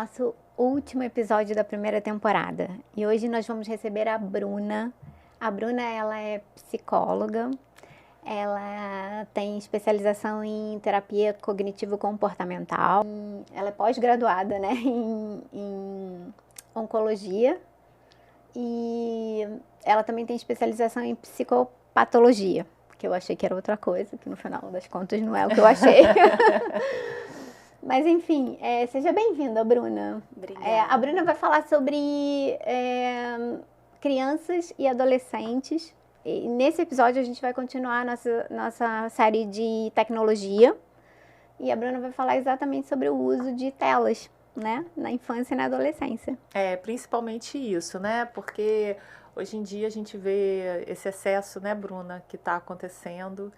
nosso último episódio da primeira temporada. E hoje nós vamos receber a Bruna. A Bruna, ela é psicóloga, ela tem especialização em terapia cognitivo-comportamental. Ela é pós-graduada, né, em oncologia. E ela também tem especialização em psicopatologia, que eu achei que era outra coisa, que no final das contas não é o que eu achei. Mas enfim, seja bem-vinda, Bruna. Obrigada. A Bruna vai falar sobre crianças e adolescentes. E nesse episódio a gente vai continuar a nossa série de tecnologia. E a Bruna vai falar exatamente sobre o uso de telas, né, na infância e na adolescência. Principalmente isso, né? Porque hoje em dia a gente vê esse excesso, né, Bruna, que está acontecendo.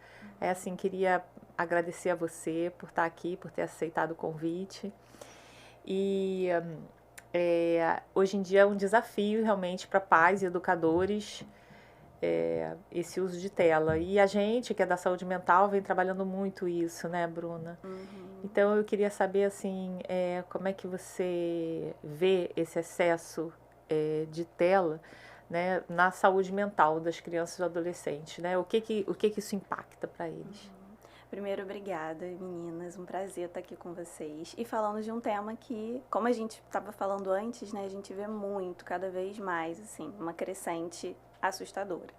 Queria agradecer a você por estar aqui, por ter aceitado o convite. E hoje em dia é um desafio realmente para pais e educadores esse uso de tela. E a gente, que é da saúde mental, vem trabalhando muito isso, né, Bruna? Então eu queria saber, assim, como é que você vê esse excesso de tela, né, na saúde mental das crianças e adolescentes, né? O que isso impacta para eles? Primeiro, obrigada, meninas. Um prazer estar aqui com vocês. E falando de um tema que, como a gente estava falando antes, né, a gente vê muito, cada vez mais, assim, uma crescente assustadora.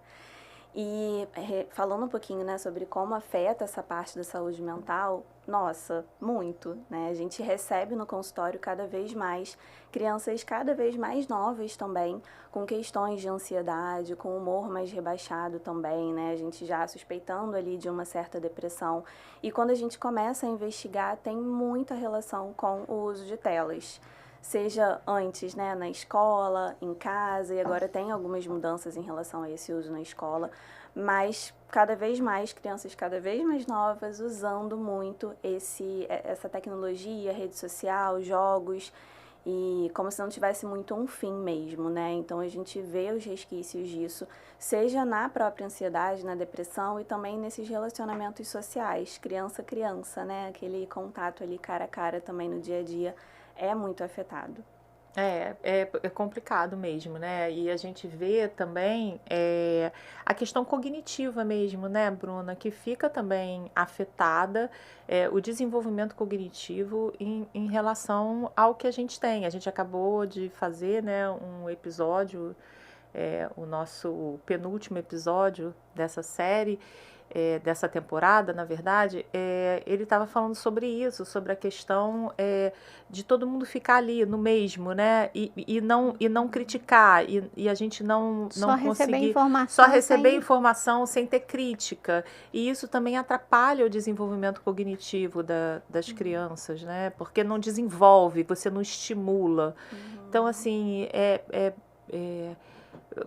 E falando um pouquinho, né, sobre como afeta essa parte da saúde mental, nossa, muito, né? A gente recebe no consultório cada vez mais crianças cada vez mais novas também, com questões de ansiedade, com humor mais rebaixado também, né? A gente já suspeitando ali de uma certa depressão. E quando a gente começa a investigar, tem muita relação com o uso de telas. Seja antes, né, na escola, em casa, e agora tem algumas mudanças em relação a esse uso na escola, mas cada vez mais crianças cada vez mais novas usando muito essa tecnologia, rede social, jogos, e como se não tivesse muito um fim mesmo, né? Então a gente vê os resquícios disso, seja na própria ansiedade, na depressão e também nesses relacionamentos sociais, criança a criança, né? Aquele contato ali cara a cara também no dia a dia é muito afetado. É complicado mesmo, né? E a gente vê também a questão cognitiva mesmo, né, Bruna? Que fica também afetada o desenvolvimento cognitivo em relação ao que a gente tem. A gente acabou de fazer, né, um episódio, o nosso penúltimo episódio dessa série, dessa temporada, na verdade, ele estava falando sobre isso, sobre a questão de todo mundo ficar ali no mesmo, né? E não criticar, e a gente não conseguir só receber informação sem ter crítica. E isso também atrapalha o desenvolvimento cognitivo das crianças, né? Porque não desenvolve, você não estimula. Então, assim,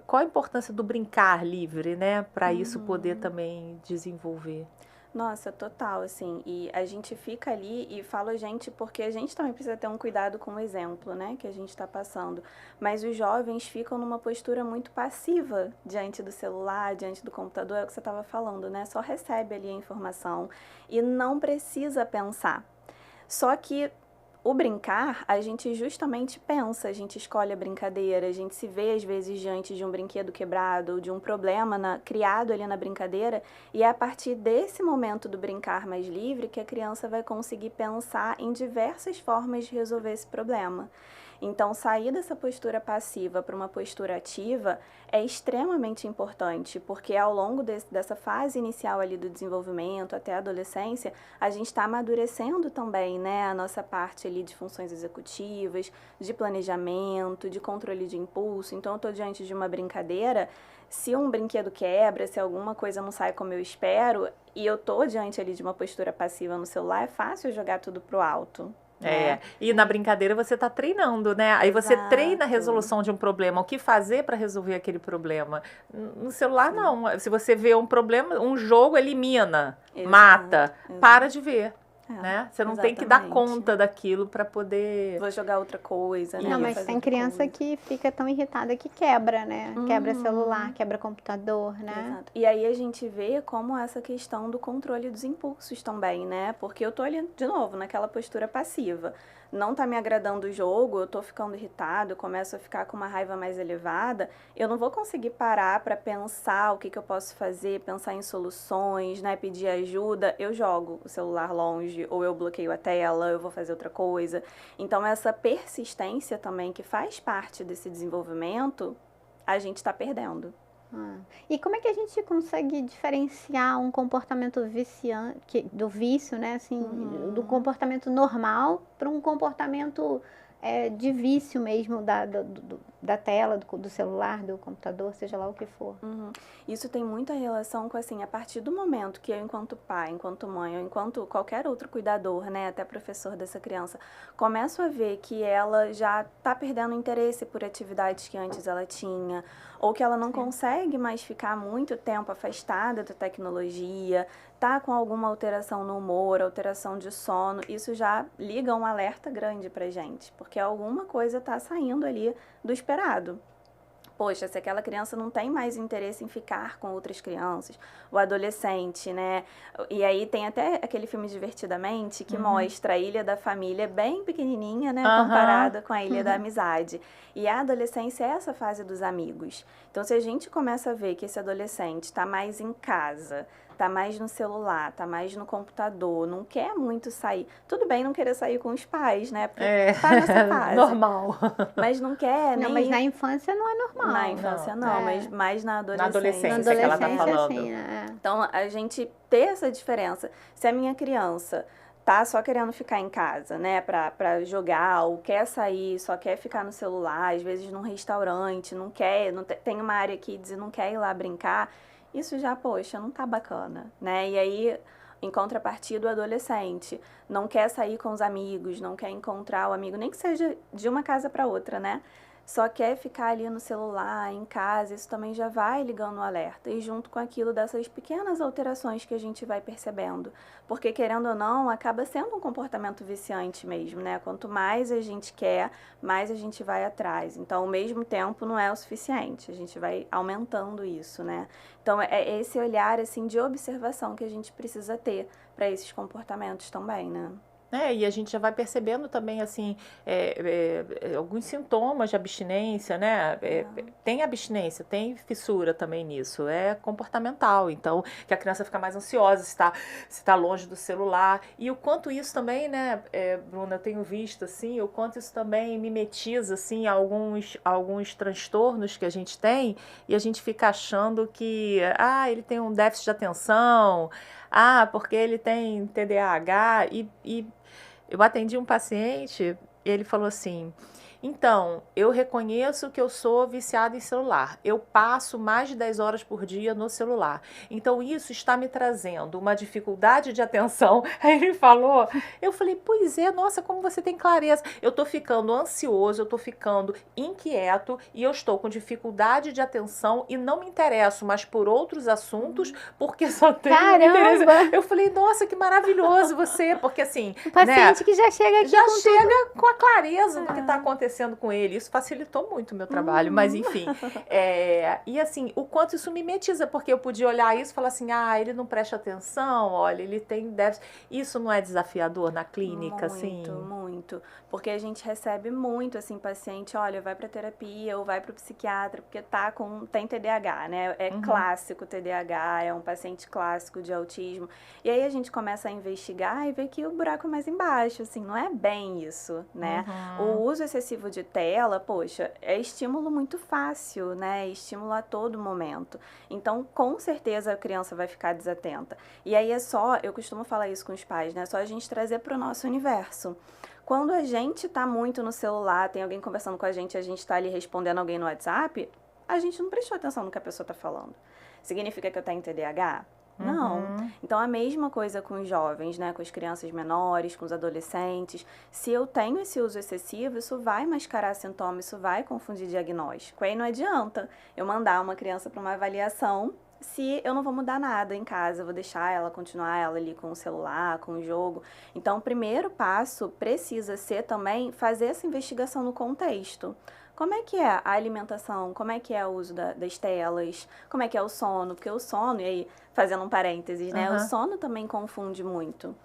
qual a importância do brincar livre, né, para isso poder também desenvolver? Nossa, total, assim, e a gente fica ali e fala a gente porque a gente também precisa ter um cuidado com o exemplo, né, que a gente está passando, mas os jovens ficam numa postura muito passiva diante do celular, diante do computador, é o que você estava falando, né, só recebe ali a informação e não precisa pensar. Só que o brincar, a gente justamente pensa, a gente escolhe a brincadeira, a gente se vê às vezes diante de um brinquedo quebrado, ou de um problema criado ali na brincadeira, e é a partir desse momento do brincar mais livre que a criança vai conseguir pensar em diversas formas de resolver esse problema. Então, sair dessa postura passiva para uma postura ativa é extremamente importante, porque ao longo dessa fase inicial ali do desenvolvimento até a adolescência, a gente está amadurecendo também, né, a nossa parte ali de funções executivas, de planejamento, de controle de impulso. Então, eu estou diante de uma brincadeira, se um brinquedo quebra, se alguma coisa não sai como eu espero, e eu estou diante ali de uma postura passiva no celular, é fácil jogar tudo pro alto. E na brincadeira você está treinando, né? Aí você treina a resolução de um problema, o que fazer para resolver aquele problema. No celular, não. Se você vê um problema, um jogo elimina, mata, para de ver. Né? Você não tem que dar conta daquilo para poder... Vou jogar outra coisa, né? Não, mas tem criança que fica tão irritada que quebra, né? Quebra celular, quebra computador, né? Exato. E aí a gente vê como essa questão do controle dos impulsos também, né? Porque eu tô ali, de novo, naquela postura passiva. não tá me agradando o jogo, eu tô ficando irritado, eu começo a ficar com uma raiva mais elevada, eu não vou conseguir parar para pensar o que que eu posso fazer, pensar em soluções, né, pedir ajuda, eu jogo o celular longe, ou eu bloqueio a tela, eu vou fazer outra coisa. Então, essa persistência também, que faz parte desse desenvolvimento, a gente está perdendo. E como é que a gente consegue diferenciar um comportamento viciante, do vício, né, assim, do comportamento normal para um comportamento de vício mesmo da tela, do celular, do computador, seja lá o que for? Isso tem muita relação com, assim, a partir do momento que eu, enquanto pai, enquanto mãe, ou enquanto qualquer outro cuidador, né, até professor dessa criança, começo a ver que ela já está perdendo interesse por atividades que antes ela tinha, ou que ela não consegue mais ficar muito tempo afastada da tecnologia, tá com alguma alteração no humor, alteração de sono, isso já liga um alerta grande pra gente, porque alguma coisa tá saindo ali do esperado. Poxa, se aquela criança não tem mais interesse em ficar com outras crianças, o adolescente, né? E aí tem até aquele filme Divertidamente que mostra a Ilha da Família bem pequenininha, né? Comparada com a Ilha da Amizade. E a adolescência é essa fase dos amigos. Então, se a gente começa a ver que esse adolescente está mais em casa, tá mais no celular, tá mais no computador, não quer muito sair. Tudo bem não querer sair com os pais, né? Porque tá nessa fase. Normal. Mas não quer nem... Não, mas na infância não é normal. Na infância não, mas mais na adolescência. Na adolescência que ela tá falando. Sim, Então, a gente ter essa diferença. Se a minha criança tá só querendo ficar em casa, né, pra jogar, ou quer sair, só quer ficar no celular, às vezes num restaurante, não quer, tem uma área kids e não quer ir lá brincar, isso já, poxa, não tá bacana, né? E aí, em contrapartida, o adolescente não quer sair com os amigos, não quer encontrar o amigo, nem que seja de uma casa para outra, né? Só quer ficar ali no celular, em casa, isso também já vai ligando o alerta. E junto com aquilo dessas pequenas alterações que a gente vai percebendo. Porque, querendo ou não, acaba sendo um comportamento viciante mesmo, né? Quanto mais a gente quer, mais a gente vai atrás. Então, ao mesmo tempo, não é o suficiente. A gente vai aumentando isso, né? Então, é esse olhar, assim, de observação que a gente precisa ter para esses comportamentos também, né? E a gente já vai percebendo também, assim, alguns sintomas de abstinência, né? Tem abstinência, tem fissura também nisso, é comportamental. Então, que a criança fica mais ansiosa se tá longe do celular. E o quanto isso também, né, Bruna, eu tenho visto, assim, o quanto isso também mimetiza, assim, alguns transtornos que a gente tem e a gente fica achando que, ele tem um déficit de atenção, porque ele tem TDAH e eu atendi um paciente e ele falou assim, então, eu reconheço que eu sou viciada em celular. Eu passo mais de 10 horas por dia no celular. Então, isso está me trazendo uma dificuldade de atenção. Aí ele falou, eu falei, pois é, nossa, como você tem clareza. Eu estou ficando ansioso, eu estou ficando inquieto e eu estou com dificuldade de atenção e não me interesso mais por outros assuntos, porque só tenho interesse. Eu falei, nossa, que maravilhoso você, porque assim... O paciente, né, que já chega aqui com a clareza do que está acontecendo com ele, isso facilitou muito o meu trabalho, mas enfim, e assim, o quanto isso mimetiza, porque eu podia olhar isso e falar assim, ele não presta atenção, olha, ele tem déficit, isso não é desafiador na clínica, assim? Muito, porque a gente recebe muito, assim, paciente, olha, vai pra terapia ou vai pro psiquiatra, porque tem TDAH, né, clássico TDAH, é um paciente clássico de autismo, e aí a gente começa a investigar e vê que o buraco é mais embaixo, assim, não é bem isso, né, o uso excessivo de tela, poxa, é estímulo muito fácil, né? É estímulo a todo momento. Então, com certeza a criança vai ficar desatenta. E aí eu costumo falar isso com os pais, né? Só a gente trazer para o nosso universo. Quando a gente tá muito no celular, tem alguém conversando com a gente tá ali respondendo alguém no WhatsApp, a gente não prestou atenção no que a pessoa tá falando. Significa que eu tenho TDAH? Não. Então, a mesma coisa com os jovens, né? Com as crianças menores, com os adolescentes. Se eu tenho esse uso excessivo, isso vai mascarar sintomas, isso vai confundir diagnóstico. Aí não adianta eu mandar uma criança para uma avaliação se eu não vou mudar nada em casa, eu vou deixar ela continuar ali com o celular, com o jogo. Então, o primeiro passo precisa ser também fazer essa investigação no contexto. Como é que é a alimentação? Como é que é o uso das telas? Como é que é o sono? Porque o sono, e aí, fazendo um parênteses, né? O sono também confunde muito.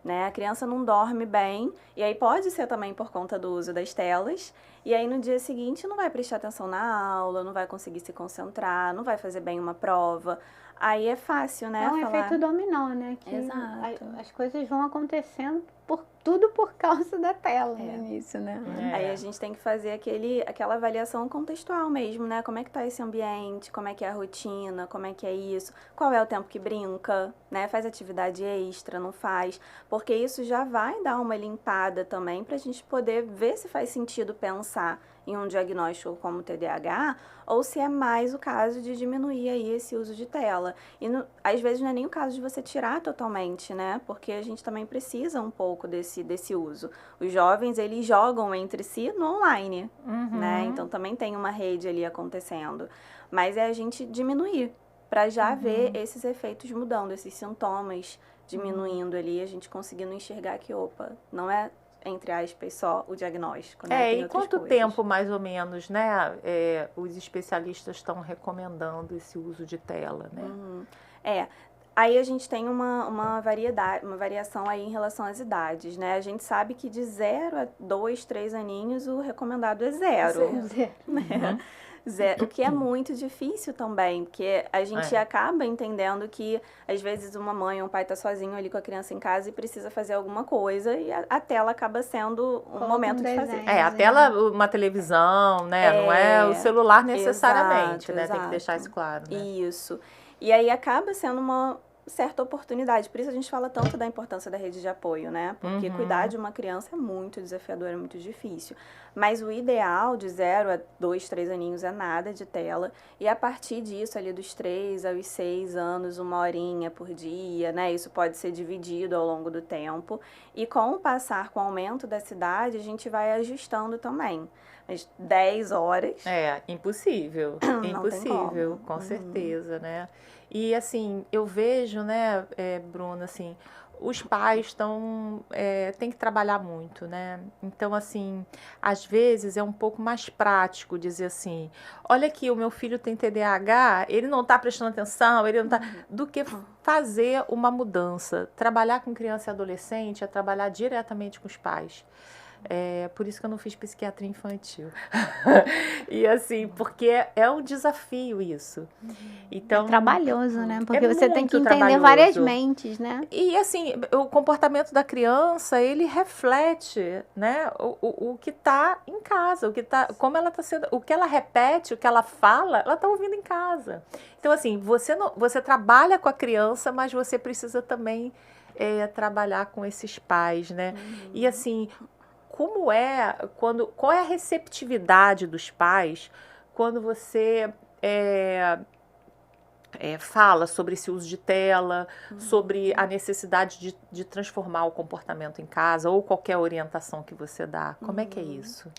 né? A criança não dorme bem, e aí pode ser também por conta do uso das telas, e aí no dia seguinte não vai prestar atenção na aula, não vai conseguir se concentrar, não vai fazer bem uma prova. Aí é fácil, né? É um falar... efeito dominó, né? Que Exato. as coisas vão acontecendo tudo por causa da tela no início, né? Aí a gente tem que fazer aquela avaliação contextual mesmo, né? Como é que tá esse ambiente, como é que é a rotina, como é que é isso, qual é o tempo que brinca, né? Faz atividade extra, não faz? Porque isso já vai dar uma limpada também pra gente poder ver se faz sentido pensar em um diagnóstico como TDAH ou se é mais o caso de diminuir aí esse uso de tela. E às vezes não é nem o caso de você tirar totalmente, né? Porque a gente também precisa um pouco desse uso. Os jovens, eles jogam entre si no online, né? Então também tem uma rede ali acontecendo. Mas é a gente diminuir para já ver esses efeitos mudando, esses sintomas diminuindo ali, a gente conseguindo enxergar que, opa, não é entre aspas, só o diagnóstico, né? Tem e outras quanto coisas. tempo, mais ou menos, né, os especialistas estão recomendando esse uso de tela, né? Aí a gente tem uma variação aí em relação às idades, né? A gente sabe que de 0 a 2, 3 aninhos o recomendado é 0. Né? O que é muito difícil também, porque a gente acaba entendendo que às vezes uma mãe ou um pai tá sozinho ali com a criança em casa e precisa fazer alguma coisa e a tela acaba sendo um momento de fazer. A tela, uma televisão, né? Não é o celular necessariamente, né? Tem que deixar isso claro, né? Isso. E aí acaba sendo uma certa oportunidade. Por isso a gente fala tanto da importância da rede de apoio, né? Porque cuidar de uma criança é muito desafiador, é muito difícil. Mas o ideal de 0 a 2, 3 aninhos é nada de tela. E a partir disso, ali dos 3 aos 6 anos, 1 horinha por dia, né? Isso pode ser dividido ao longo do tempo. E com o passar, com o aumento da cidade, a gente vai ajustando também. Mas 10 horas... impossível. Impossível, com certeza, né? E, assim, eu vejo, né, Bruna, assim, os pais têm que trabalhar muito, né? Então, assim, às vezes é um pouco mais prático dizer assim, olha aqui, o meu filho tem TDAH, ele não está prestando atenção, ele não está... Do que fazer uma mudança. Trabalhar com criança e adolescente é trabalhar diretamente com os pais. Por isso que eu não fiz psiquiatria infantil. E assim, porque é um desafio isso. Então, é trabalhoso, né? Porque você tem que entender trabalhoso. Várias mentes, né? E assim, o comportamento da criança, ele reflete, né, o que está em casa, como ela está sendo, o que ela repete, o que ela fala, ela está ouvindo em casa. Então assim, você trabalha com a criança, mas você precisa também trabalhar com esses pais, né? E assim, qual é a receptividade dos pais quando você fala sobre esse uso de tela, sobre a necessidade de transformar o comportamento em casa ou qualquer orientação que você dá? Como é que é isso?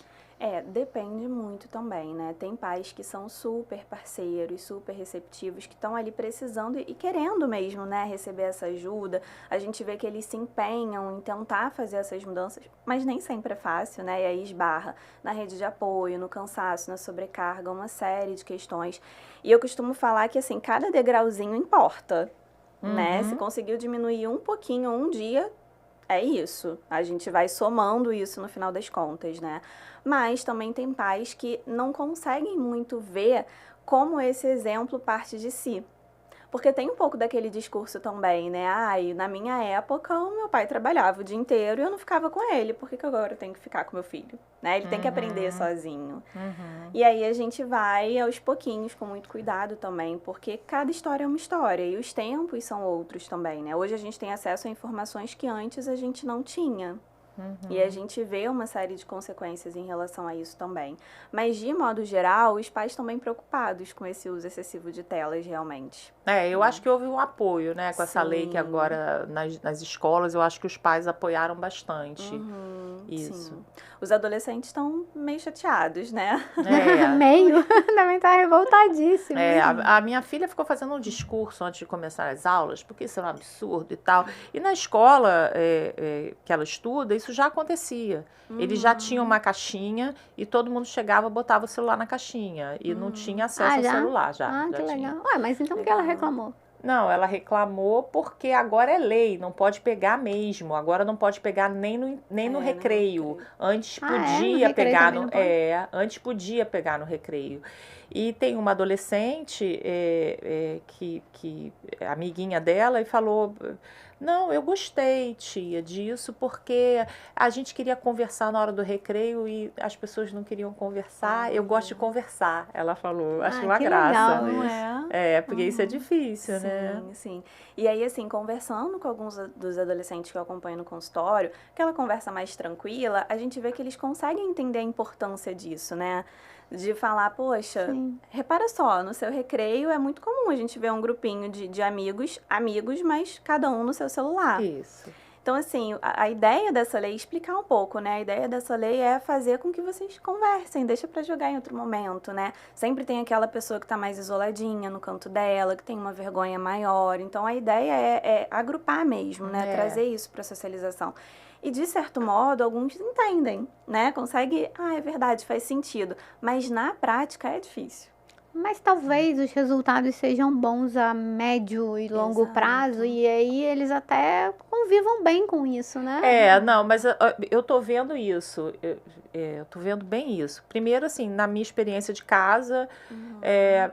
Depende muito também, né? Tem pais que são super parceiros, super receptivos, que estão ali precisando e querendo mesmo, né, receber essa ajuda. A gente vê que eles se empenham em tentar fazer essas mudanças, mas nem sempre é fácil, né? E aí esbarra na rede de apoio, no cansaço, na sobrecarga, uma série de questões. E eu costumo falar que, assim, cada degrauzinho importa, né? Se conseguiu diminuir um pouquinho um dia, é isso. A gente vai somando isso no final das contas, né? Mas também tem pais que não conseguem muito ver como esse exemplo parte de si. Porque tem um pouco daquele discurso também, né? Na minha época, o meu pai trabalhava o dia inteiro e eu não ficava com ele. Por que agora eu tenho que ficar com meu filho? Né? Ele tem que aprender sozinho. E aí a gente vai aos pouquinhos, com muito cuidado também, porque cada história é uma história e os tempos são outros também, né? Hoje a gente tem acesso a informações que antes a gente não tinha. E a gente vê uma série de consequências em relação a isso também. Mas, de modo geral, os pais estão bem preocupados com esse uso excessivo de telas, realmente. Eu acho que houve um apoio, né, com essa lei que agora, nas escolas, eu acho que os pais apoiaram bastante isso. Sim. Os adolescentes estão meio chateados, né? Meio? Também tá revoltadíssimo. A minha filha ficou fazendo um discurso antes de começar as aulas, porque isso é um absurdo e tal. E na escola que ela estuda, isso já acontecia. Eles já tinham uma caixinha e todo mundo chegava, botava o celular na caixinha. E não tinha acesso ao celular já. Que já legal. Mas então por que ela reclamou? Não, ela reclamou porque agora é lei, não pode pegar mesmo. Agora não pode pegar nem no recreio. Antes No podia recreio pegar também não pode? antes podia pegar no recreio. E tem uma adolescente que é amiguinha dela e falou: não, eu gostei, tia, disso, porque a gente queria conversar na hora do recreio e as pessoas não queriam conversar. Eu gosto de conversar, ela falou. Acho uma que graça. legal, Não né? é? Porque isso é difícil, né? Sim, sim. E aí, assim, conversando com alguns dos adolescentes que eu acompanho no consultório, aquela conversa mais tranquila, a gente vê que eles conseguem entender a importância disso, né? De falar, poxa, Sim. repara só, no seu recreio é muito comum a gente ver um grupinho de amigos, mas cada um no seu celular. Isso. Então, assim, a ideia dessa lei, explicar um pouco, né? A ideia dessa lei é fazer com que vocês conversem, deixa pra jogar em outro momento, né? Sempre tem aquela pessoa que tá mais isoladinha no canto dela, que tem uma vergonha maior. Então, a ideia é agrupar mesmo, né? Trazer isso pra socialização. E, de certo modo, alguns entendem, né? Consegue, é verdade, faz sentido. Mas, na prática, é difícil. Mas talvez os resultados sejam bons a médio e longo Exato. prazo, e aí eles até convivam bem com isso, né? Não, mas eu tô vendo isso, eu tô vendo bem isso. Primeiro, assim, na minha experiência de casa,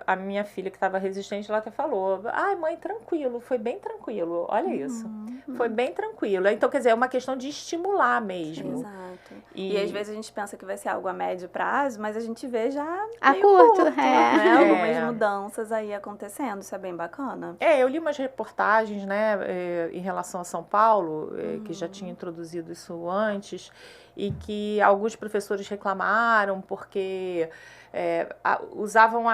a minha filha que estava resistente, ela até falou: ai, mãe, tranquilo, foi bem tranquilo, olha isso, foi bem tranquilo. Então, quer dizer, é uma questão de estimular mesmo. Exato. E às vezes a gente pensa que vai ser algo a médio prazo, mas a gente vê já A meio curto, né? Algumas mudanças aí acontecendo, isso é bem bacana. Eu li umas reportagens, né, em relação a São Paulo, que já tinha introduzido isso antes, e que alguns professores reclamaram porque usavam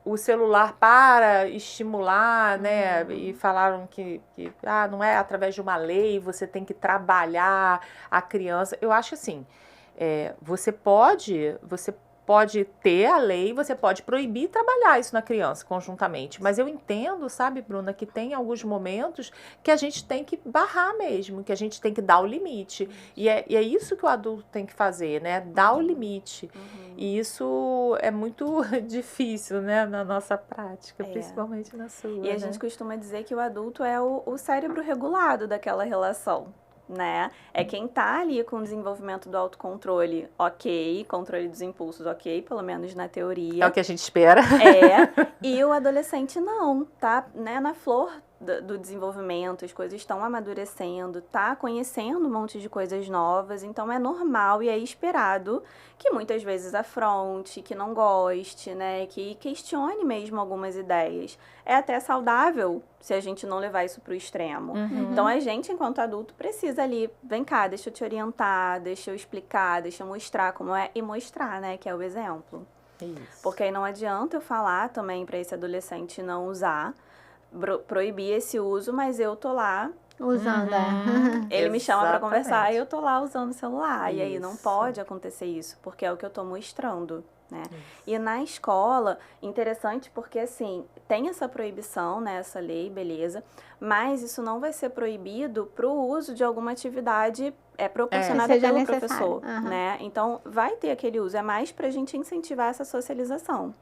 o celular para estimular, né, e falaram que não é através de uma lei, você tem que trabalhar a criança. Eu acho assim, você pode ter a lei, você pode proibir trabalhar isso na criança conjuntamente. Mas eu entendo, sabe, Bruna, que tem alguns momentos que a gente tem que barrar mesmo, que a gente tem que dar o limite. E é isso que o adulto tem que fazer, né? Dar o limite. E isso é muito difícil, né, na nossa prática, principalmente na sua. E a gente costuma dizer que o adulto é o cérebro regulado daquela relação. Né? É quem tá ali com o desenvolvimento do autocontrole, ok, controle dos impulsos, ok, pelo menos na teoria. É o que a gente espera. E o adolescente não, tá, né, na flor do desenvolvimento, as coisas estão amadurecendo, tá conhecendo um monte de coisas novas, então é normal e é esperado que muitas vezes afronte, que não goste, né, que questione mesmo algumas ideias. É até saudável se a gente não levar isso pro extremo. Então a gente, enquanto adulto, precisa ali, vem cá, deixa eu te orientar, deixa eu explicar, deixa eu mostrar como é, e mostrar, né, que é o exemplo. Isso. Porque aí não adianta eu falar também para esse adolescente não usar, proibir esse uso, mas eu tô lá Usando. ele me chama para conversar Exatamente. e eu tô lá usando o celular. E aí não Isso. pode acontecer isso, porque é o que eu tô mostrando, né? E na escola, interessante porque assim, tem essa proibição, né, essa lei, beleza, mas isso não vai ser proibido pro uso de alguma atividade proporcionada Que seja pelo necessário. professor, né? Então vai ter aquele uso, é mais pra gente incentivar essa socialização.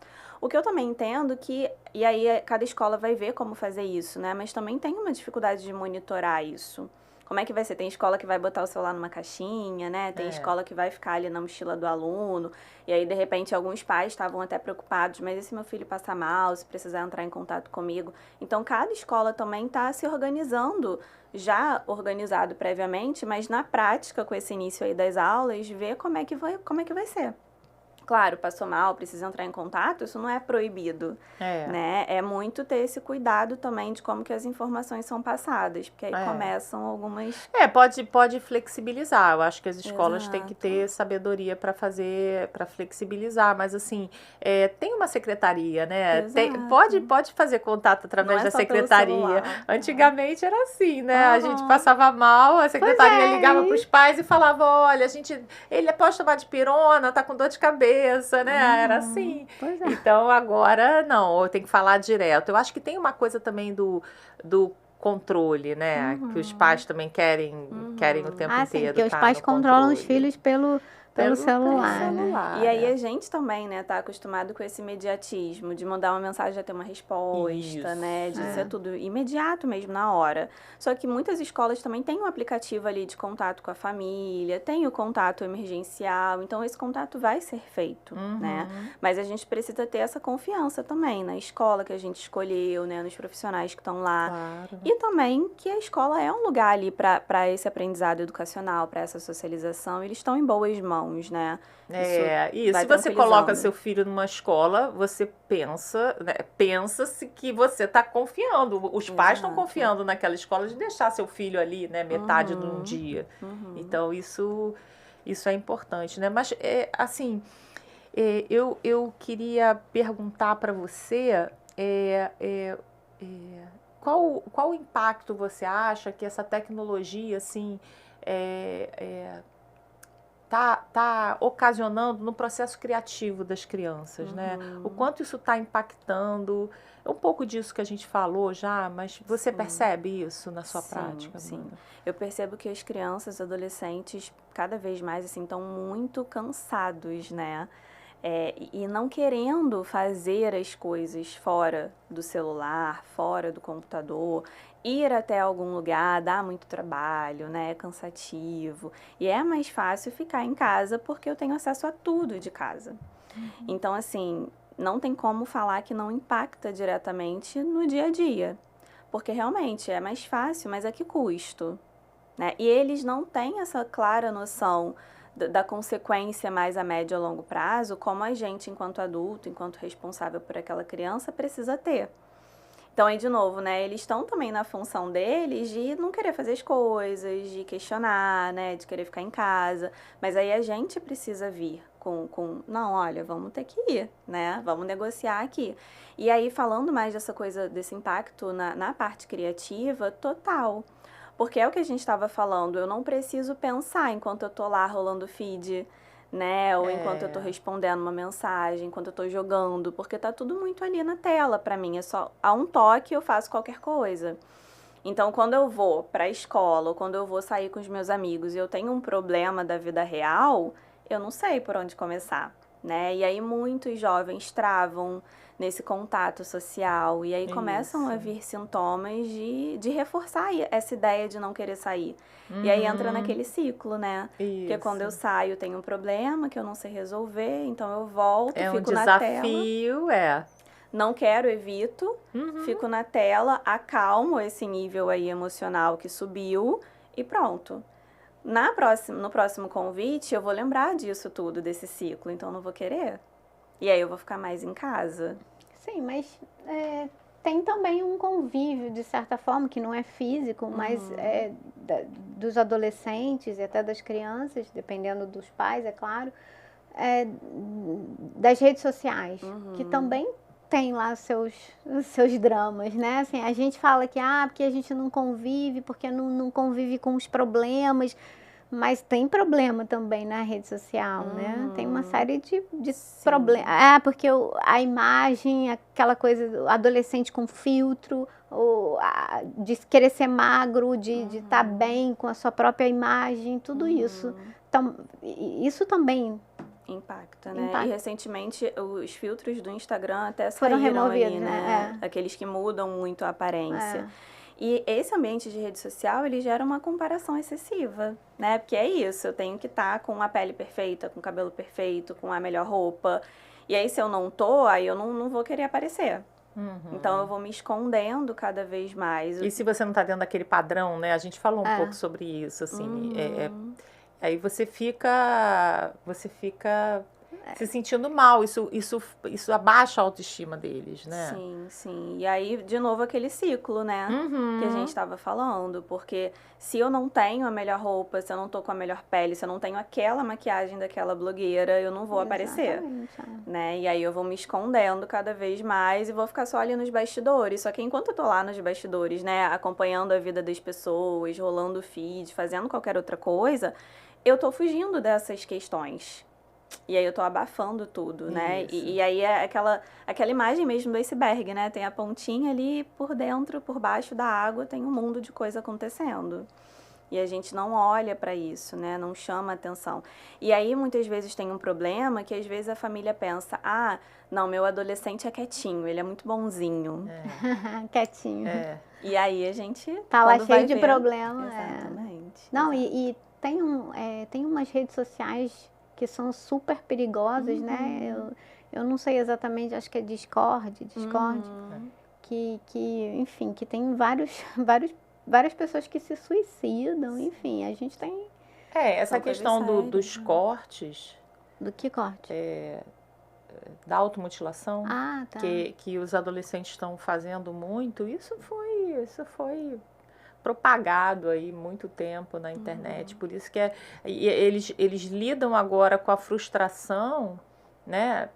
O que eu também entendo que, e aí cada escola vai ver como fazer isso, né? Mas também tem uma dificuldade de monitorar isso. Como é que vai ser? Tem escola que vai botar o celular numa caixinha, né? Tem escola que vai ficar ali na mochila do aluno. E aí, de repente, alguns pais estavam até preocupados, mas e se meu filho passar mal, se precisar entrar em contato comigo? Então, cada escola também está se organizando, já organizado previamente, mas na prática, com esse início aí das aulas, ver como é que vai ser. Claro, passou mal, precisa entrar em contato, isso não é proibido, né? É muito ter esse cuidado também de como que as informações são passadas, porque aí começam algumas... Pode flexibilizar, eu acho que as escolas têm que ter sabedoria para flexibilizar, mas assim, tem uma secretaria, né? Pode fazer contato através da secretaria. Antigamente era assim, né? A gente passava mal, a secretaria ligava para os pais e falava, olha, ele pode tomar dipirona, tá com dor de cabeça, né? Era assim. Então agora não, tem que falar direto. Eu acho que tem uma coisa também do controle, né? Que os pais também querem o tempo inteiro. Sim, porque os pais controlam os filhos pelo celular, pelo né? celular, E aí é. a gente também, né, tá acostumado com esse imediatismo, de mandar uma mensagem já ter uma resposta, né, de ser tudo imediato mesmo, na hora. Só que muitas escolas também têm um aplicativo ali de contato com a família, tem o contato emergencial, então esse contato vai ser feito, né? Mas a gente precisa ter essa confiança também na escola que a gente escolheu, né, nos profissionais que estão lá. Claro. E também que a escola é um lugar ali para esse aprendizado educacional, para essa socialização, eles estão em boas mãos, né? E vai se você coloca tranquilizando. seu filho numa escola, você pensa, né, pensa-se que você está confiando, os pais estão Exato. confiando naquela escola de deixar seu filho ali, né, metade de um dia. Então, isso é importante, né? Mas, assim, eu queria perguntar para você qual o impacto você acha que essa tecnologia, assim, tá ocasionando no processo criativo das crianças, né? O quanto isso está impactando, é um pouco disso que a gente falou já, mas você percebe isso na sua prática? Sim. Bruna? Eu percebo que as crianças, adolescentes, cada vez mais, assim, estão muito cansados, né? E não querendo fazer as coisas fora do celular, fora do computador, ir até algum lugar dá muito trabalho, né? É cansativo. E é mais fácil ficar em casa porque eu tenho acesso a tudo de casa. Então, assim, não tem como falar que não impacta diretamente no dia a dia. Porque realmente é mais fácil, mas a que custo? Né? E eles não têm essa clara noção da consequência mais a médio e a longo prazo, como a gente, enquanto adulto, enquanto responsável por aquela criança, precisa ter. Então, aí, de novo, né, eles estão também na função deles de não querer fazer as coisas, de questionar, né, de querer ficar em casa, mas aí a gente precisa vir não, olha, vamos ter que ir, né, vamos negociar aqui. E aí, falando mais dessa coisa, desse impacto na parte criativa, total. Porque é o que a gente estava falando, eu não preciso pensar enquanto eu tô lá rolando feed, né? Ou enquanto eu tô respondendo uma mensagem, enquanto eu tô jogando, porque tá tudo muito ali na tela pra mim. É só a um toque eu faço qualquer coisa. Então, quando eu vou pra escola, ou quando eu vou sair com os meus amigos e eu tenho um problema da vida real, eu não sei por onde começar, né? E aí muitos jovens travam nesse contato social e aí começam a vir sintomas de reforçar essa ideia de não querer sair. E aí entra naquele ciclo, né? Porque quando eu saio tem um problema que eu não sei resolver, então eu volto, fico na tela. É um desafio, Não quero, evito, fico na tela, acalmo esse nível aí emocional que subiu e pronto. No próximo convite, eu vou lembrar disso tudo, desse ciclo, então não vou querer. E aí eu vou ficar mais em casa. Sim, mas tem também um convívio, de certa forma, que não é físico, mas dos adolescentes e até das crianças, dependendo dos pais, é claro, das redes sociais, que também tem lá os seus dramas, né? Assim, a gente fala que, porque a gente não convive, porque não convive com os problemas, mas tem problema também na rede social, né? Tem uma série de problemas. Porque a imagem, aquela coisa do adolescente com filtro, de querer ser magro, de estar bem com a sua própria imagem, tudo isso. Então, isso também impacta, né? E recentemente os filtros do Instagram até foram saíram removidos, aí, né? Aqueles que mudam muito a aparência. E esse ambiente de rede social, ele gera uma comparação excessiva, né? Porque é isso, eu tenho que estar com a pele perfeita, com o cabelo perfeito, com a melhor roupa. E aí, se eu não tô, aí eu não vou querer aparecer. Então, eu vou me escondendo cada vez mais. E se você não tá dentro daquele padrão, né? A gente falou um pouco sobre isso, assim. Aí você fica se sentindo mal, isso abaixa a autoestima deles, né? Sim, sim. E aí, de novo, aquele ciclo, né? Que a gente estava falando. Porque se eu não tenho a melhor roupa, se eu não tô com a melhor pele, se eu não tenho aquela maquiagem daquela blogueira, eu não vou aparecer, né? E aí eu vou me escondendo cada vez mais e vou ficar só ali nos bastidores. Só que enquanto eu tô lá nos bastidores, né, acompanhando a vida das pessoas, rolando o feed, fazendo qualquer outra coisa, eu tô fugindo dessas questões. E aí eu tô abafando tudo, né? E aí é aquela imagem mesmo do iceberg, né? Tem a pontinha ali por dentro, por baixo da água, tem um mundo de coisa acontecendo. E a gente não olha para isso, né? Não chama atenção. E aí, muitas vezes, tem um problema que, às vezes, a família pensa, ah, não, meu adolescente é quietinho, ele é muito bonzinho. Quietinho. E aí, a gente, Tá lá quando vai cheio de ver... problema. Exatamente. Não, exato. e tem umas redes sociais que são super perigosas, né? Eu não sei exatamente, acho que é Discord, que enfim, que tem várias pessoas que se suicidam, enfim, a gente tem... Essa São questão coisas dos sérias, né? cortes, Do que corte? da automutilação, Ah, tá. que os adolescentes estão fazendo muito, isso foi propagado aí muito tempo na internet. Por isso que eles lidam agora com a frustração, né,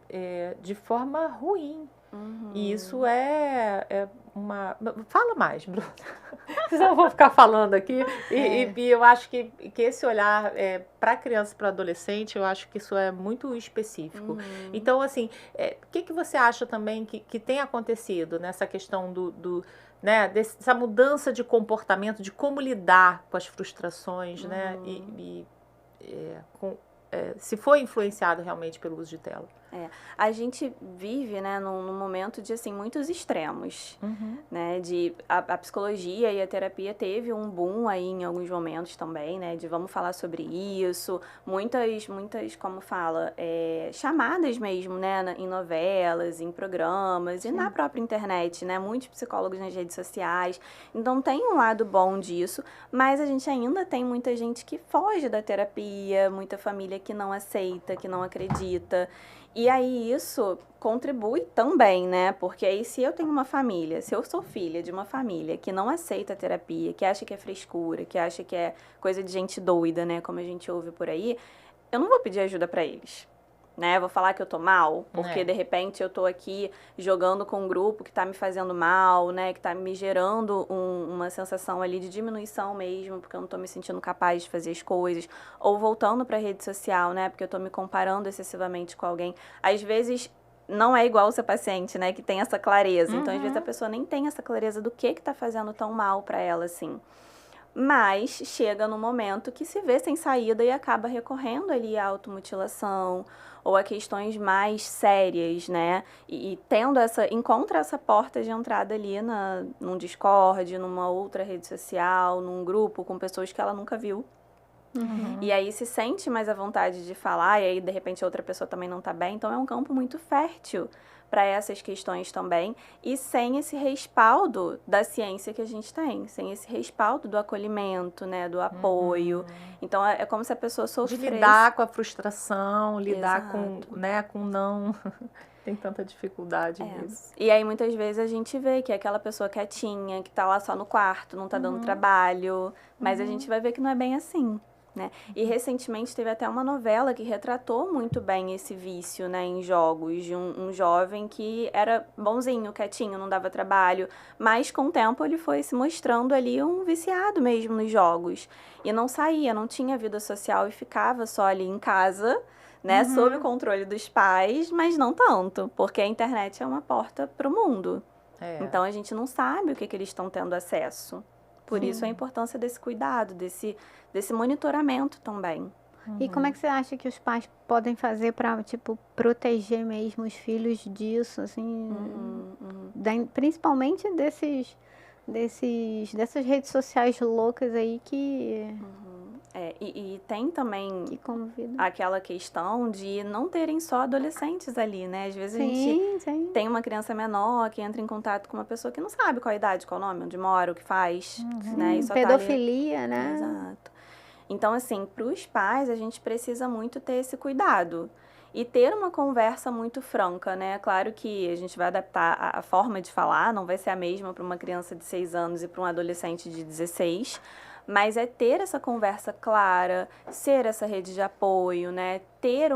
de forma ruim. E isso é uma... Fala mais, Bruno. Senão eu vou ficar falando aqui. E eu acho que esse olhar para criança e para adolescente, eu acho que isso é muito específico. Então, assim, o que você acha também que tem acontecido nessa questão né, dessa mudança de comportamento, de como lidar com as frustrações, né? Se foi influenciado realmente pelo uso de tela. A gente vive, né, num momento de, assim, muitos extremos, né, a psicologia e a terapia teve um boom aí em alguns momentos também, né, de vamos falar sobre isso, muitas, como fala, chamadas mesmo, né, em novelas, em programas e na própria internet, né, muitos psicólogos nas redes sociais, então tem um lado bom disso, mas a gente ainda tem muita gente que foge da terapia, muita família que não aceita, que não acredita. E aí isso contribui também, né? Porque aí se eu tenho uma família, se eu sou filha de uma família que não aceita a terapia, que acha que é frescura, que acha que é coisa de gente doida, né? Como a gente ouve por aí, eu não vou pedir ajuda pra eles, né? Vou falar que eu tô mal, porque de repente eu tô aqui jogando com um grupo que tá me fazendo mal, né? Que tá me gerando uma sensação ali de diminuição mesmo, porque eu não tô me sentindo capaz de fazer as coisas. Ou voltando pra rede social, né? Porque eu tô me comparando excessivamente com alguém. Às vezes não é igual o seu paciente, né? Que tem essa clareza. Então, às vezes a pessoa nem tem essa clareza do que tá fazendo tão mal pra ela, assim. Mas chega no momento que se vê sem saída e acaba recorrendo ali à automutilação ou a questões mais sérias, né? E encontra essa porta de entrada ali num Discord, numa outra rede social, num grupo com pessoas que ela nunca viu. E aí se sente mais à vontade de falar, e aí de repente a outra pessoa também não tá bem. Então é um campo muito fértil para essas questões também, e sem esse respaldo da ciência que a gente tem, sem esse respaldo do acolhimento, né, do apoio. Então é como se a pessoa sofresse. De lidar com a frustração, lidar Exato. com não. Tem tanta dificuldade nisso. E aí muitas vezes a gente vê que é aquela pessoa quietinha, que tá lá só no quarto, não tá dando trabalho, mas a gente vai ver que não é bem assim. Né? E recentemente teve até uma novela que retratou muito bem esse vício, né, em jogos, de um jovem que era bonzinho, quietinho, não dava trabalho, mas com o tempo ele foi se mostrando ali um viciado mesmo nos jogos. E não saía, não tinha vida social e ficava só ali em casa, né, sob o controle dos pais, mas não tanto, porque a internet é uma porta para o mundo. Então a gente não sabe o que eles estão tendo acesso. Por isso a importância desse cuidado, desse monitoramento também. E como é que você acha que os pais podem fazer para, tipo, proteger mesmo os filhos disso, assim, principalmente dessas redes sociais loucas aí que... E tem também que convidam. aquela questão de não terem só adolescentes ali, né? Às vezes a gente tem uma criança menor que entra em contato com uma pessoa que não sabe qual a idade, qual o nome, onde mora, o que faz, né? E só pedofilia, tá ali... né? Exato. Então, assim, para os pais, a gente precisa muito ter esse cuidado e ter uma conversa muito franca, né? Claro que a gente vai adaptar a forma de falar, não vai ser a mesma para uma criança de 6 anos e para um adolescente de 16, mas é ter essa conversa clara, ser essa rede de apoio, né? Ter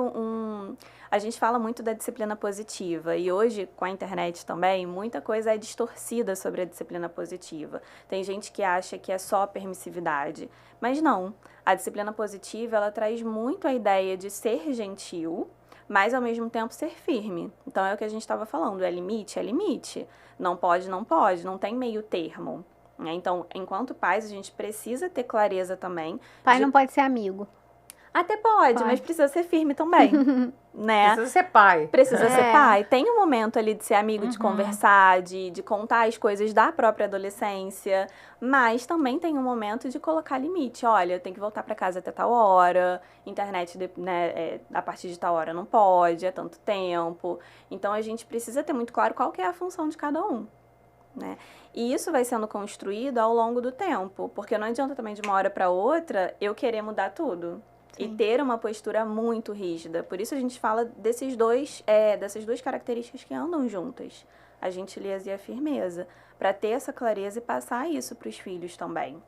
A gente fala muito da disciplina positiva e hoje, com a internet também, muita coisa é distorcida sobre a disciplina positiva. Tem gente que acha que é só permissividade, mas não. A disciplina positiva, ela traz muito a ideia de ser gentil, mas ao mesmo tempo ser firme. Então é o que a gente estava falando, é limite, não pode, não tem meio termo. né? Então, enquanto pais, a gente precisa ter clareza também. Pai não pode ser amigo. Até pode, mas precisa ser firme também, né? Precisa ser pai. Precisa ser pai. Tem um momento ali de ser amigo, de conversar, de contar as coisas da própria adolescência, mas também tem um momento de colocar limite. Olha, tem que voltar para casa até tal hora, internet, né, a partir de tal hora não pode, é tanto tempo. Então, a gente precisa ter muito claro qual que é a função de cada um, né? E isso vai sendo construído ao longo do tempo, porque não adianta também de uma hora para outra eu querer mudar tudo. Sim. E ter uma postura muito rígida. Por isso a gente fala dessas duas características que andam juntas. A gentileza e a firmeza. Para ter essa clareza e passar isso para os filhos também.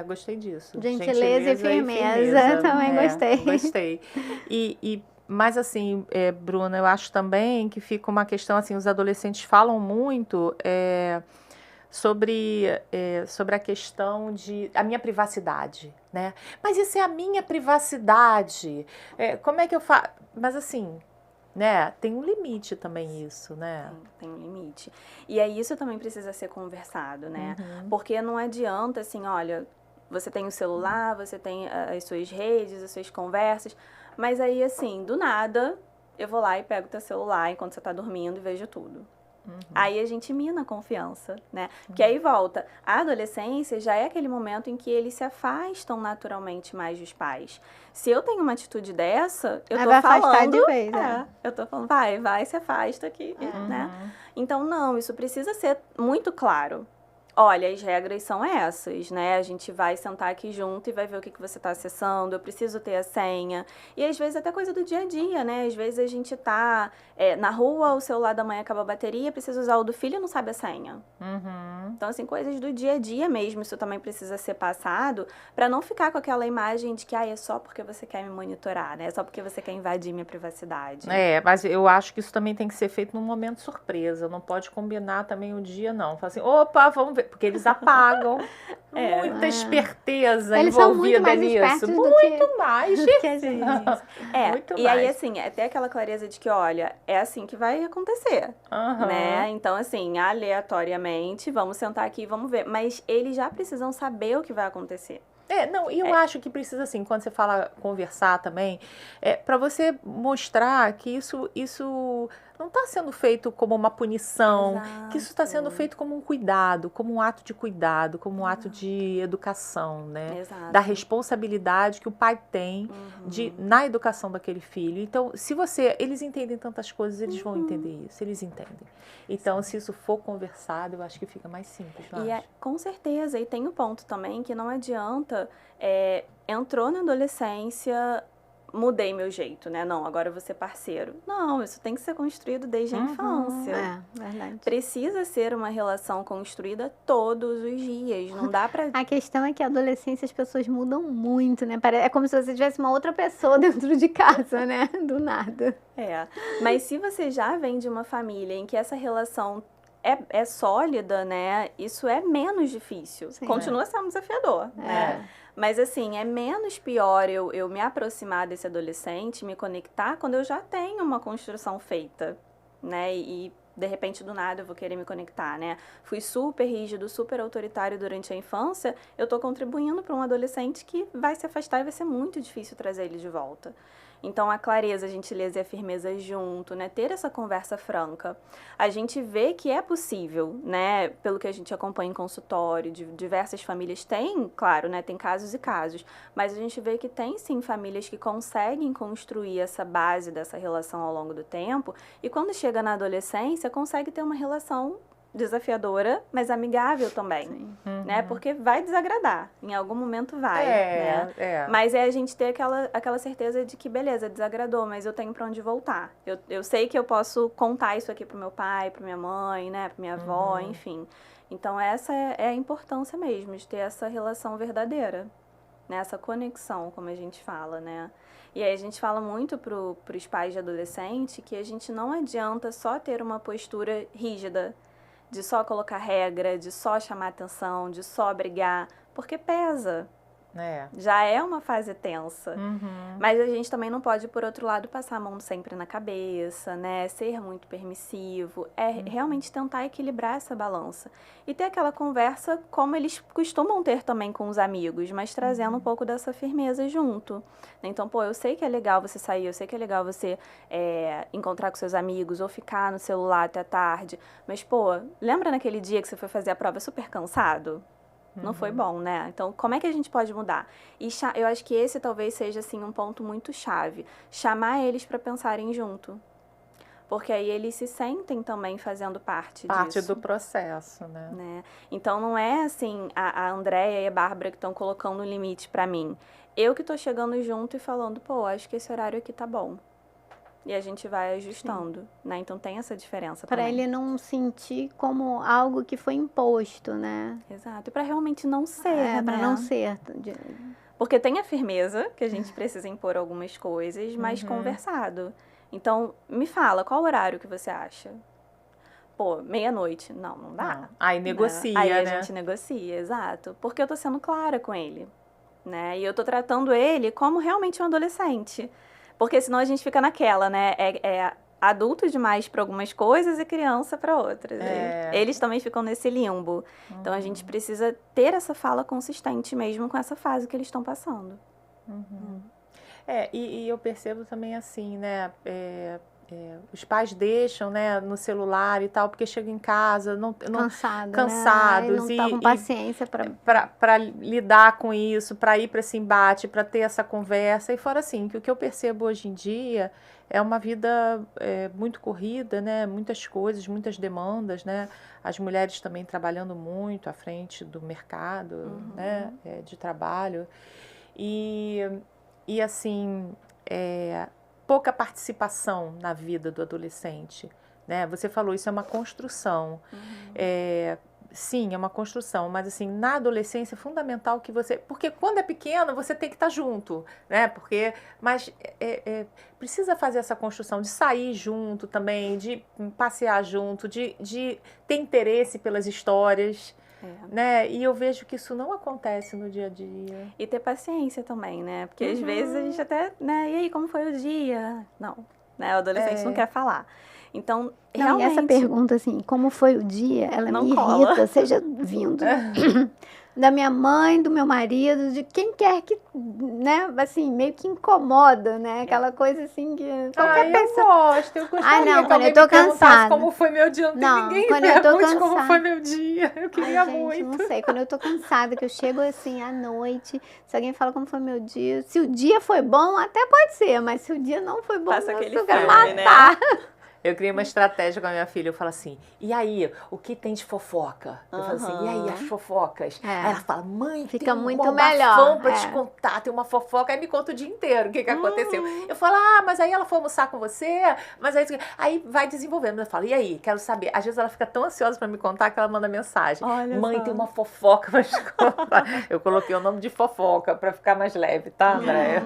Gostei disso. Gentileza e firmeza. Também gostei. Gostei. Mas assim, Bruna, eu acho também que fica uma questão, assim, os adolescentes falam muito... Sobre a questão a minha privacidade, né? Mas isso é a minha privacidade. Como é que eu faço? Mas assim, né? Tem um limite também isso, né? Tem um limite. E aí isso também precisa ser conversado, né? Porque não adianta assim, olha, você tem o celular, você tem as suas redes, as suas conversas, mas aí assim, do nada, eu vou lá e pego o teu celular enquanto você tá dormindo e vejo tudo. Aí a gente mina a confiança, né? Porque aí volta. A adolescência já é aquele momento em que eles se afastam naturalmente mais dos pais. Se eu tenho uma atitude dessa, eu tô vai falando... afastar de vez, eu tô falando, vai, se afasta aqui, né? Então, não, isso precisa ser muito claro. Olha, as regras são essas, né? A gente vai sentar aqui junto e vai ver o que você está acessando, eu preciso ter a senha. E às vezes até coisa do dia a dia, né? Às vezes a gente tá na rua, o celular da mãe acaba a bateria, precisa usar o do filho e não sabe a senha. Então, assim, coisas do dia a dia mesmo, isso também precisa ser passado para não ficar com aquela imagem de que é só porque você quer me monitorar, né? É só porque você quer invadir minha privacidade. Mas eu acho que isso também tem que ser feito num momento surpresa, não pode combinar também o dia, não. Fala assim, opa, vamos ver, porque eles apagam. Muita esperteza eles envolvida nisso. Muito mais do que a gente. Muito e mais. Aí, assim, até aquela clareza de que, olha, é assim que vai acontecer, né? Então, assim, aleatoriamente, vamos sentar aqui e vamos ver. Mas eles já precisam saber o que vai acontecer. Eu acho que precisa, assim, quando você fala conversar também, para você mostrar que isso não está sendo feito como uma punição, que isso está sendo feito como um cuidado, como um ato de cuidado, como um ato de educação, né? Da responsabilidade que o pai tem na educação daquele filho. Então, eles entendem tantas coisas, eles vão entender isso, eles entendem. Então, se isso for conversado, eu acho que fica mais simples, não acho? Com certeza, e tem o ponto também que não adianta, entrou na adolescência, mudei meu jeito, né? Não, agora eu vou ser parceiro. Não, isso tem que ser construído desde a infância. Verdade. Precisa ser uma relação construída todos os dias, não dá pra... A questão é que a adolescência as pessoas mudam muito, né? É como se você tivesse uma outra pessoa dentro de casa, né? Do nada. Mas se você já vem de uma família em que essa relação é sólida, né? Isso é menos difícil. Sim, continua sendo desafiador, né? Mas, assim, é menos pior eu me aproximar desse adolescente, me conectar, quando eu já tenho uma construção feita, né? E de repente, do nada, eu vou querer me conectar, né? Fui super rígido, super autoritário durante a infância, eu tô contribuindo para um adolescente que vai se afastar e vai ser muito difícil trazer ele de volta. Então, a clareza, a gentileza e a firmeza junto, né? Ter essa conversa franca. A gente vê que é possível, né? Pelo que a gente acompanha em consultório, de diversas famílias. Tem, claro, né? Tem casos e casos. Mas a gente vê que tem, sim, famílias que conseguem construir essa base dessa relação ao longo do tempo. E quando chega na adolescência, consegue ter uma relação desafiadora, mas amigável também, né? Porque vai desagradar, em algum momento vai, né? Mas a gente ter aquela certeza de que, beleza, desagradou, mas eu tenho pra onde voltar. Eu sei que eu posso contar isso aqui pro meu pai, pra minha mãe, né? Pra minha avó, enfim. Então, essa é a importância mesmo, de ter essa relação verdadeira, né? Essa conexão, como a gente fala, né? E aí a gente fala muito pros pais de adolescente que a gente não adianta só ter uma postura rígida, de só colocar regra, de só chamar atenção, de só brigar, porque pesa, Já é uma fase tensa. Uhum. Mas a gente também não pode, por outro lado, passar a mão sempre na cabeça, né? Ser muito permissivo. Realmente tentar equilibrar essa balança. E ter aquela conversa como eles costumam ter também com os amigos, mas trazendo um pouco dessa firmeza junto. Então, pô, eu sei que é legal você sair, eu sei que é legal você encontrar com seus amigos ou ficar no celular até tarde. Mas, pô, lembra naquele dia que você foi fazer a prova super cansado? Não foi bom, né? Então, como é que a gente pode mudar? E eu acho que esse talvez seja, assim, um ponto muito chave. Chamar eles para pensarem junto. Porque aí eles se sentem também fazendo parte disso. Do processo, né? Então, não é, assim, a Andréia e a Bárbara que estão colocando um limite para mim. Eu que tô chegando junto e falando, pô, acho que esse horário aqui tá bom. E a gente vai ajustando, né? Então tem essa diferença Para também. ele não sentir como algo que foi imposto, né? Exato. E para realmente não ser, Para né? não ser. Porque tem a firmeza, que a gente precisa impor algumas coisas, mas conversado. Então, me fala, qual horário que você acha? Pô, meia-noite. Não dá. Não. Aí negocia, Aí a né? gente negocia, exato. Porque eu tô sendo clara com ele, né? E eu tô tratando ele como realmente um adolescente. Porque senão a gente fica naquela, né? É adulto demais para algumas coisas e criança para outras. Eles também ficam nesse limbo. Então a gente precisa ter essa fala consistente mesmo com essa fase que eles estão passando. E eu percebo também assim, né? Os pais deixam, né, no celular e tal, porque chegam em casa cansados Né? Não tá com paciência para lidar com isso, para ir para esse embate, para ter essa conversa. E fora assim, que o que eu percebo hoje em dia é uma vida muito corrida, né? Muitas coisas, muitas demandas, né? As mulheres também trabalhando muito à frente do mercado, né? De trabalho. E assim, pouca participação na vida do adolescente, né? Você falou, isso é uma construção. Sim, é uma construção, mas assim, na adolescência é fundamental que você... Porque quando é pequeno, você tem que estar junto, né? Mas precisa fazer essa construção de sair junto também, de passear junto, de ter interesse pelas histórias, né? E eu vejo que isso não acontece no dia a dia. E ter paciência também, né? Porque às vezes a gente até, né? E aí, como foi o dia? Não, né? O adolescente não quer falar. Então, realmente... E essa pergunta, assim, como foi o dia, ela não me cola. irrita, seja vindo da minha mãe, do meu marido, de quem quer que, né, assim, meio que incomoda, né? Aquela coisa assim que qualquer pessoa... Eu gostaria não, que quando alguém eu tô me perguntasse cansada. como foi meu dia, não tem ninguém quando eu tô pergunte como cansada. foi meu dia, eu queria gente, muito. Não sei, quando eu tô cansada, que eu chego assim à noite, se alguém fala como foi meu dia, se o dia foi bom, até pode ser, mas se o dia não foi bom, Passa aquele eu quero filme, matar. Eu criei uma estratégia com a minha filha, eu falo assim, e aí, o que tem de fofoca? Eu falo assim, e aí, as fofocas? Aí ela fala, mãe, fica tem muito um melhor bafão pra te contar, tem uma fofoca, aí me conta o dia inteiro o que aconteceu. Eu falo, mas aí ela foi almoçar com você, mas aí vai desenvolvendo. Eu falo, e aí, quero saber. Às vezes ela fica tão ansiosa pra me contar que ela manda mensagem. Olha mãe, só. tem uma fofoca pra te contar. Eu coloquei o nome de fofoca pra ficar mais leve, tá, Andréia?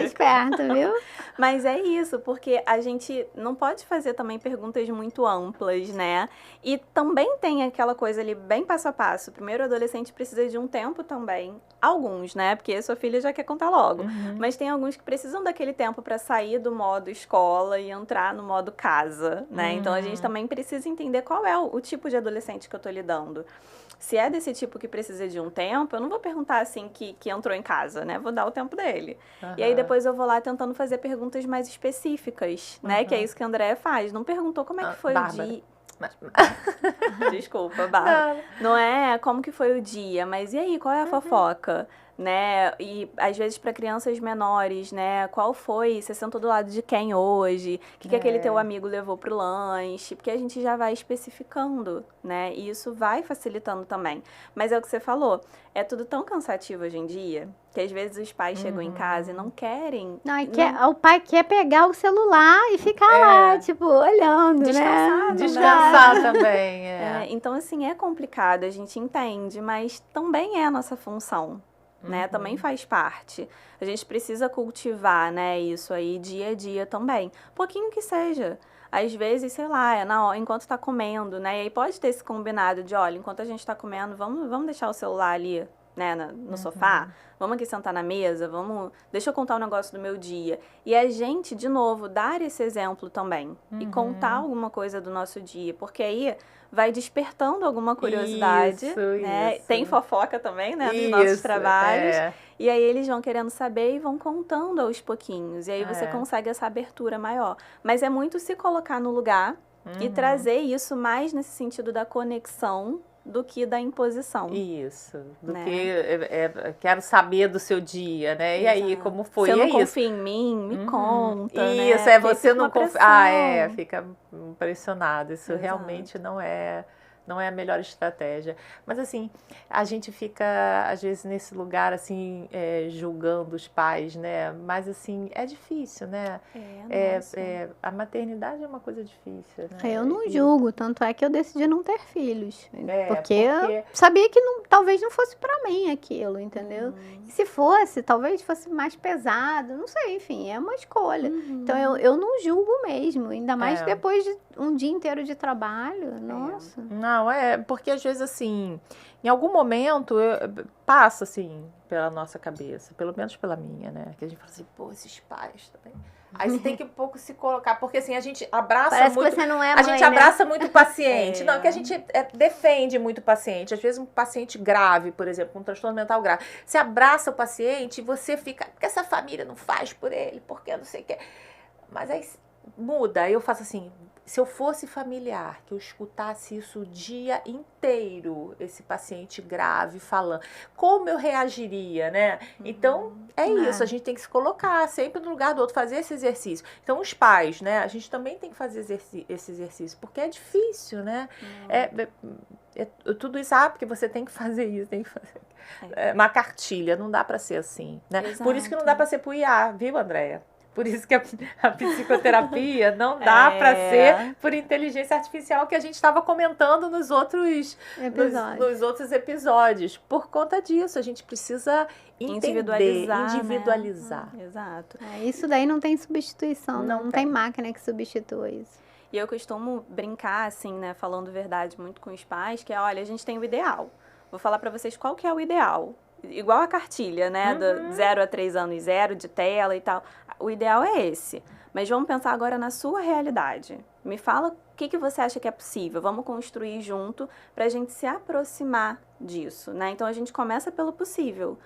Esperta, viu? Mas é isso, porque a gente não pode fazer também perguntas muito amplas, né? E também tem aquela coisa ali bem passo a passo. Primeiro, o adolescente precisa de um tempo também. Alguns, né? Porque a sua filha já quer contar logo. Mas tem alguns que precisam daquele tempo para sair do modo escola e entrar no modo casa, né? Então a gente também precisa entender qual é o tipo de adolescente que eu tô lidando. Se é desse tipo que precisa de um tempo, eu não vou perguntar assim que entrou em casa, né? Vou dar o tempo dele. E aí depois eu vou lá tentando fazer perguntas mais específicas, né? Que é isso que a Andréia faz. Não perguntou como é que foi Bárbara. o dia. Desculpa, Bárbara. Não é como que foi o dia, mas e aí, qual é a fofoca? Né? E às vezes para crianças menores, né? Qual foi? Você sentou do lado de quem hoje? O que aquele teu amigo levou pro lanche? Porque a gente já vai especificando, né? E isso vai facilitando também. Mas é o que você falou, é tudo tão cansativo hoje em dia, que às vezes os pais chegam em casa e não querem... O pai quer pegar o celular e ficar lá, tipo, olhando, descansar, né? Descansar também, então, assim, é complicado, a gente entende, mas também é a nossa função. Né, também faz parte. A gente precisa cultivar, né, isso aí dia a dia também. Pouquinho que seja. Às vezes, sei lá, enquanto tá comendo, né? E aí pode ter esse combinado de, olha, enquanto a gente tá comendo, vamos deixar o celular ali, né, no sofá? Vamos aqui sentar na mesa, deixa eu contar um negócio do meu dia. E a gente, de novo, dar esse exemplo também. E contar alguma coisa do nosso dia. Porque aí vai despertando alguma curiosidade, né? Isso. Tem fofoca também, né, dos nossos trabalhos. E aí eles vão querendo saber e vão contando aos pouquinhos. E aí você consegue essa abertura maior. Mas é muito se colocar no lugar e trazer isso mais nesse sentido da conexão do que da imposição. Isso, do que quero saber do seu dia, né? E aí, como foi? Você não confia em mim? Me conta, isso, né? Você não confia. Fica impressionado. Isso realmente não é a melhor estratégia. Mas assim, a gente fica, às vezes, nesse lugar, assim, julgando os pais, né? Mas assim, é difícil, né? A maternidade é uma coisa difícil, né? Eu não julgo, tanto é que eu decidi não ter filhos. Porque eu sabia que talvez não fosse pra mim aquilo, entendeu? E se fosse, talvez fosse mais pesado, não sei, enfim, é uma escolha. Então eu não julgo mesmo, ainda mais depois de um dia inteiro de trabalho, nossa. Não, porque às vezes assim, em algum momento passa assim pela nossa cabeça, pelo menos pela minha, né? Que a gente fala assim, pô, esses pais também. Aí você tem que um pouco se colocar, porque assim, a gente abraça Parece muito. Que você não é mãe, a gente né? abraça muito o paciente. Não, que a gente defende muito o paciente. Às vezes um paciente grave, por exemplo, um transtorno mental grave. Você abraça o paciente e você fica, porque essa família não faz por ele, porque não sei o quê. Mas aí muda, aí eu faço assim, se eu fosse familiar, que eu escutasse isso o dia inteiro, esse paciente grave falando, como eu reagiria, né? Então, isso, a gente tem que se colocar sempre no lugar do outro, fazer esse exercício. Então, os pais, né? A gente também tem que fazer esse exercício, porque é difícil, né? Tudo isso, porque você tem que fazer isso, tem que fazer. Uma cartilha, não dá para ser assim, né? Exato. Por isso que não dá para ser pro IA, viu, Andréia? Por isso que a psicoterapia não dá para ser por inteligência artificial, que a gente estava comentando nos outros episódios. Por conta disso, a gente precisa individualizar. Né? Exato. Isso daí não tem substituição, não tem máquina que substitua isso. E eu costumo brincar, assim, né, falando verdade muito com os pais, que olha, a gente tem o ideal. Vou falar para vocês qual que é o ideal. Igual a cartilha, né? Do 0 a 3 anos, 0 de tela e tal. O ideal é esse. Mas vamos pensar agora na sua realidade. Me fala o que você acha que é possível. Vamos construir junto para a gente se aproximar disso, né? Então, a gente começa pelo possível.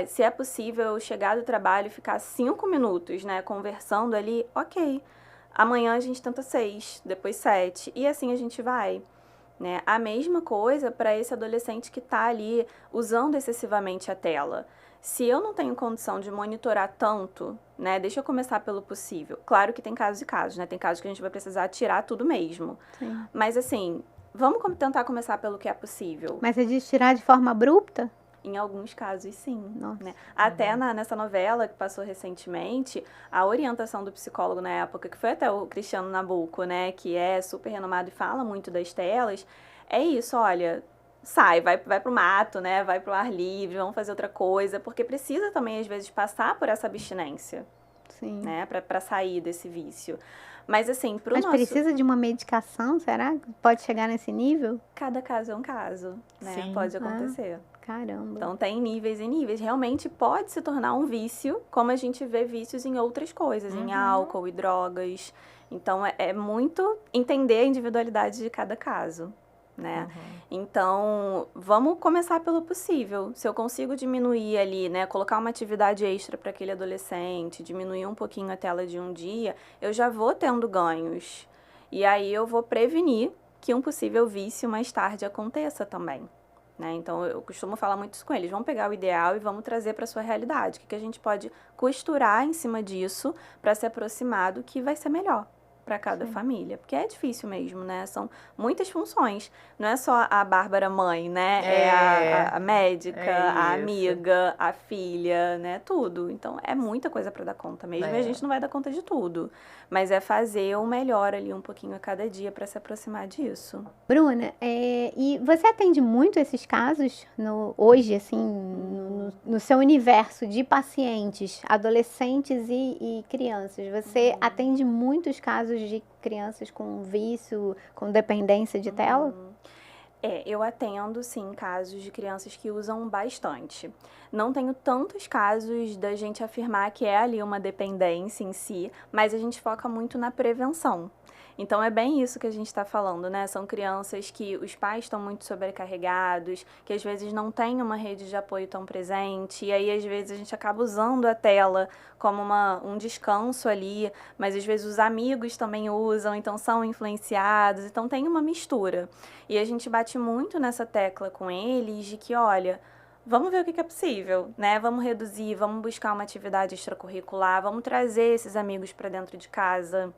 Se é possível eu chegar do trabalho e ficar 5 minutos, né? Conversando ali, ok. Amanhã a gente tenta 6, depois 7. E assim a gente vai. Né? A mesma coisa para esse adolescente que está ali usando excessivamente a tela. Se eu não tenho condição de monitorar tanto, né, deixa eu começar pelo possível. Claro que tem casos e casos, né? Tem casos que a gente vai precisar tirar tudo mesmo. Sim. Mas assim, vamos tentar começar pelo que é possível. Mas é de tirar de forma abrupta? Em alguns casos, sim. Né? Até nessa novela que passou recentemente, a orientação do psicólogo na época, que foi até o Cristiano Nabuco, né, que é super renomado e fala muito das telas, é isso, olha, vai pro mato, né, vai pro ar livre, vamos fazer outra coisa, porque precisa também, às vezes, passar por essa abstinência, sim, né, pra sair desse vício. Mas assim, precisa de uma medicação, será? Pode chegar nesse nível? Cada caso é um caso, né? Sim. Pode acontecer. Caramba. Então tem níveis e níveis. Realmente pode se tornar um vício, como a gente vê vícios em outras coisas, em álcool e drogas. Então é muito entender a individualidade de cada caso, né? Então, vamos começar pelo possível. Se eu consigo diminuir ali, né, colocar uma atividade extra para aquele adolescente, diminuir um pouquinho a tela de um dia, eu já vou tendo ganhos. E aí eu vou prevenir que um possível vício mais tarde aconteça também. Né? Então, eu costumo falar muito isso com eles. Vamos pegar o ideal e vamos trazer para a sua realidade. O que a gente pode costurar em cima disso para se aproximar do que vai ser melhor para cada família. Porque é difícil mesmo, né? São muitas funções. Não é só a Bárbara mãe, né? É a médica, a amiga, a filha, né? Tudo. Então, é muita coisa para dar conta mesmo. E a gente não vai dar conta de tudo. Mas é fazer o melhor ali um pouquinho a cada dia para se aproximar disso. Bruna, e você atende muito esses casos hoje, assim, no seu universo de pacientes, adolescentes e crianças? Você atende muitos casos de crianças com vício, com dependência de tela? Eu atendo, sim, casos de crianças que usam bastante. Não tenho tantos casos da gente afirmar que é ali uma dependência em si, mas a gente foca muito na prevenção. Então, é bem isso que a gente está falando, né? São crianças que os pais estão muito sobrecarregados, que às vezes não têm uma rede de apoio tão presente, e aí às vezes a gente acaba usando a tela como um descanso ali, mas às vezes os amigos também usam, então são influenciados, então tem uma mistura. E a gente bate muito nessa tecla com eles de que, olha, vamos ver o que é possível, né? Vamos reduzir, vamos buscar uma atividade extracurricular, vamos trazer esses amigos para dentro de casa.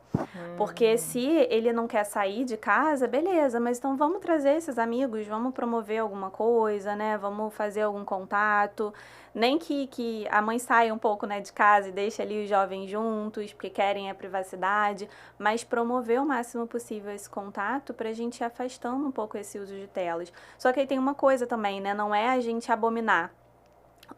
Porque se ele não quer sair de casa, beleza, mas então vamos trazer esses amigos, vamos promover alguma coisa, né? Vamos fazer algum contato. Nem que a mãe saia um pouco, né, de casa e deixe ali os jovens juntos, porque querem a privacidade, mas promover o máximo possível esse contato para a gente ir afastando um pouco esse uso de telas. Só que aí tem uma coisa também, né? Não é a gente abominar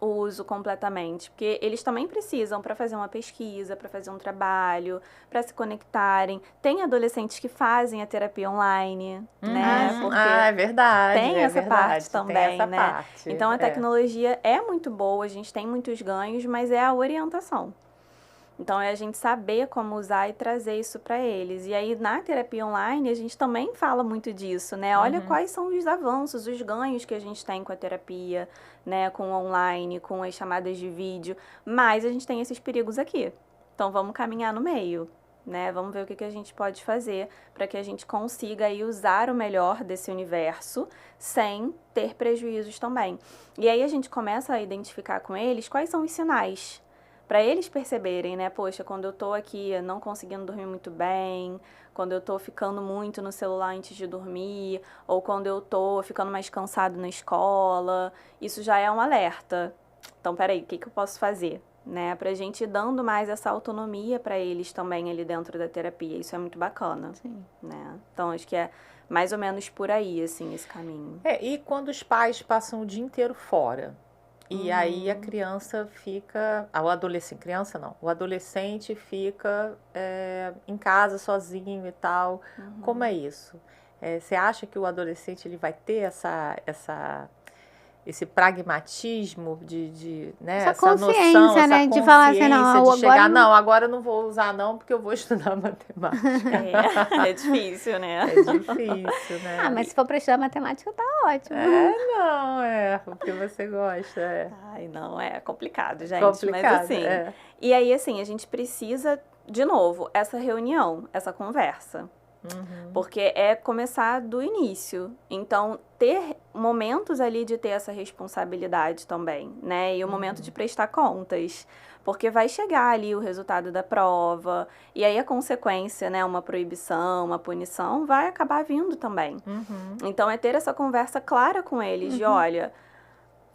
o uso completamente, porque eles também precisam para fazer uma pesquisa, para fazer um trabalho, para se conectarem. Tem adolescentes que fazem a terapia online, né? Porque é verdade. Tem essa parte também, tem essa né? parte, então a tecnologia é muito boa, a gente tem muitos ganhos, mas é a orientação. Então, é a gente saber como usar e trazer isso para eles. E aí, na terapia online, a gente também fala muito disso, né? Olha quais são os avanços, os ganhos que a gente tem com a terapia, né? Com o online, com as chamadas de vídeo. Mas a gente tem esses perigos aqui. Então, vamos caminhar no meio, né? Vamos ver o que a gente pode fazer para que a gente consiga aí usar o melhor desse universo sem ter prejuízos também. E aí, a gente começa a identificar com eles quais são os sinais, para eles perceberem, né? Poxa, quando eu tô aqui não conseguindo dormir muito bem, quando eu tô ficando muito no celular antes de dormir, ou quando eu tô ficando mais cansado na escola, isso já é um alerta. Então, peraí, o que eu posso fazer? Né? Pra gente ir dando mais essa autonomia para eles também ali dentro da terapia. Isso é muito bacana. Sim. Né? Então, acho que é mais ou menos por aí, assim, esse caminho. E quando os pais passam o dia inteiro fora? E aí a criança fica, o adolescente, criança não, o adolescente fica em casa sozinho e tal. Como é isso? Você acha que o adolescente ele vai ter esse pragmatismo né? Essa essa consciência, noção, né? essa De falar assim, não, consciência de chegar, agora agora eu não vou usar não, porque eu vou estudar matemática. É difícil, né? É difícil, né? Ah, mas se for para estudar matemática, tá ótimo. Porque você gosta, Ai, não, é complicado, gente. Complicado, mas assim. E aí, assim, a gente precisa, de novo, essa reunião, essa conversa. Porque é começar do início. Então, ter momentos ali de ter essa responsabilidade também, né? E o momento de prestar contas. Porque vai chegar ali o resultado da prova, e aí a consequência, né? Uma proibição, uma punição, vai acabar vindo também. Então, é ter essa conversa clara com eles, de olha,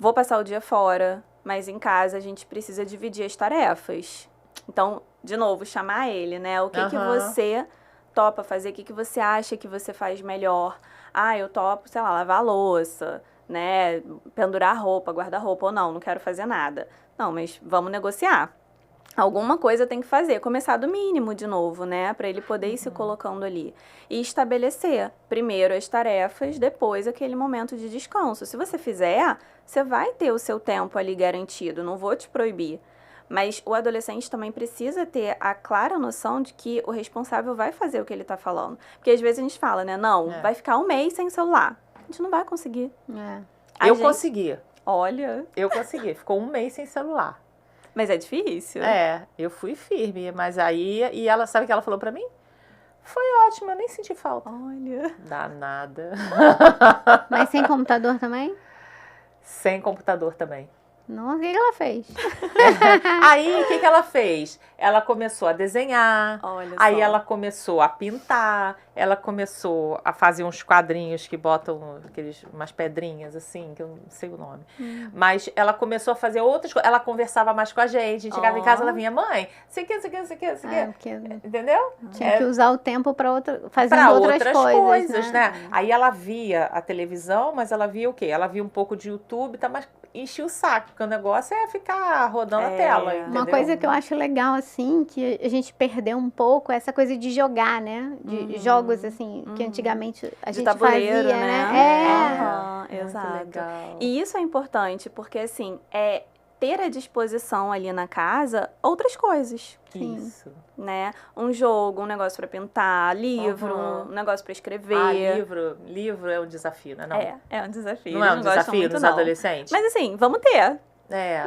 vou passar o dia fora, mas em casa a gente precisa dividir as tarefas. Então, de novo, chamar ele, né? O que você topa fazer, o que você acha que você faz melhor. Ah, eu topo, sei lá, lavar a louça, né? Pendurar roupa, guardar roupa, ou não quero fazer nada. Não, mas vamos negociar. Alguma coisa tem que fazer, começar do mínimo de novo, né? Para ele poder ir se colocando ali. E estabelecer primeiro as tarefas, depois aquele momento de descanso. Se você fizer, você vai ter o seu tempo ali garantido, não vou te proibir. Mas o adolescente também precisa ter a clara noção de que o responsável vai fazer o que ele está falando. Porque às vezes a gente fala, né? Não, vai ficar um mês sem celular. A gente não vai conseguir. Consegui. Olha. Eu consegui. Ficou um mês sem celular. Mas é difícil. Eu fui firme. Mas aí... E ela, sabe o que ela falou pra mim? Foi ótimo, eu nem senti falta. Olha. Danada. Mas sem computador também? Sem computador também. Nossa, o que ela fez? Aí, o que ela fez? Ela começou a desenhar, aí ela começou a pintar, ela começou a fazer uns quadrinhos que botam umas pedrinhas assim, que eu não sei o nome. Mas ela começou a fazer outras coisas, ela conversava mais com a gente chegava em casa, ela vinha, mãe, sei que, entendeu? Tinha que usar o tempo para fazendo outras coisas, né? Aí ela via a televisão, mas ela via o quê? Ela via um pouco de YouTube, tá, mas encher o saco, porque o negócio é ficar rodando a tela, entendeu? Uma coisa que eu acho legal, assim, que a gente perdeu um pouco, é essa coisa de jogar, né? De jogos, assim, que antigamente a gente tabuleiro, fazia, né? Exato. Legal. E isso é importante, porque assim, ter à disposição ali na casa outras coisas. Sim. Isso. Né? Um jogo, um negócio pra pintar, livro, um negócio pra escrever. Livro é um desafio, né? Não. É um desafio. Não é um Eles não gostam desafio muito, dos não. adolescentes? Mas assim, vamos ter.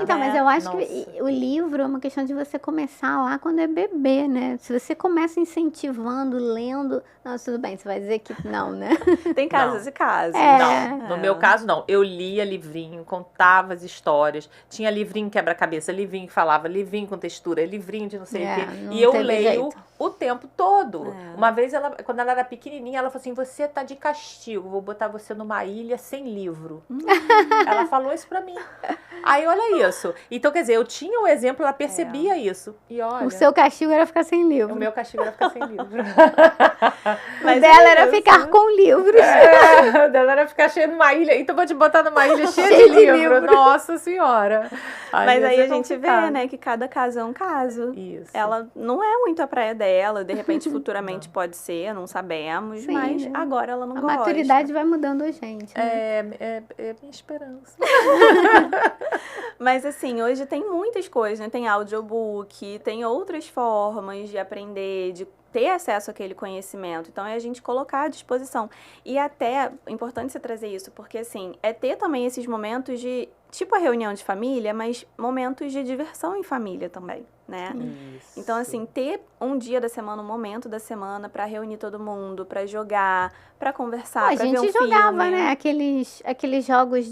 Então, mas eu acho Nossa. que o livro é uma questão de você começar lá quando é bebê, né? Se você começa incentivando, lendo, nossa, tudo bem, você vai dizer que não, né? Tem casos Não. e casos. Não, no meu caso não. Eu lia livrinho, contava as histórias. Tinha livrinho quebra-cabeça, livrinho que falava, livrinho com textura, livrinho de não sei o quê. não E eu teve leio jeito. o tempo todo. Uma vez, quando ela era pequenininha, ela falou assim, você tá de castigo, vou botar você numa ilha sem livro. Ela falou isso pra mim. Aí, olha isso. Então, quer dizer, eu tinha o exemplo, ela percebia isso. E olha, O seu castigo era ficar sem livro. o meu castigo era ficar sem livro. O dela era ficar com livros. O dela era ficar cheio numa ilha. Então, vou te botar numa ilha cheia Cheio de de livro. livro. Nossa Senhora. Mas ia aí ser a gente complicado. vê, né, que cada caso é um caso. Isso. Ela não é muito a praia dela, de repente futuramente pode ser, não sabemos, Sim, mas né? agora ela não A gosta. maturidade vai mudando a gente, né? É minha esperança. Mas assim, hoje tem muitas coisas, né? Tem audiobook, tem outras formas de aprender, de ter acesso àquele conhecimento. Então, é a gente colocar à disposição. E até, é importante você trazer isso, porque assim, é ter também esses momentos de, tipo a reunião de família, mas momentos de diversão em família também, né? Isso. Então, assim, ter um dia da semana, um momento da semana pra reunir todo mundo, pra jogar, pra conversar, A pra ver um gente jogava, filme. né? Aqueles jogos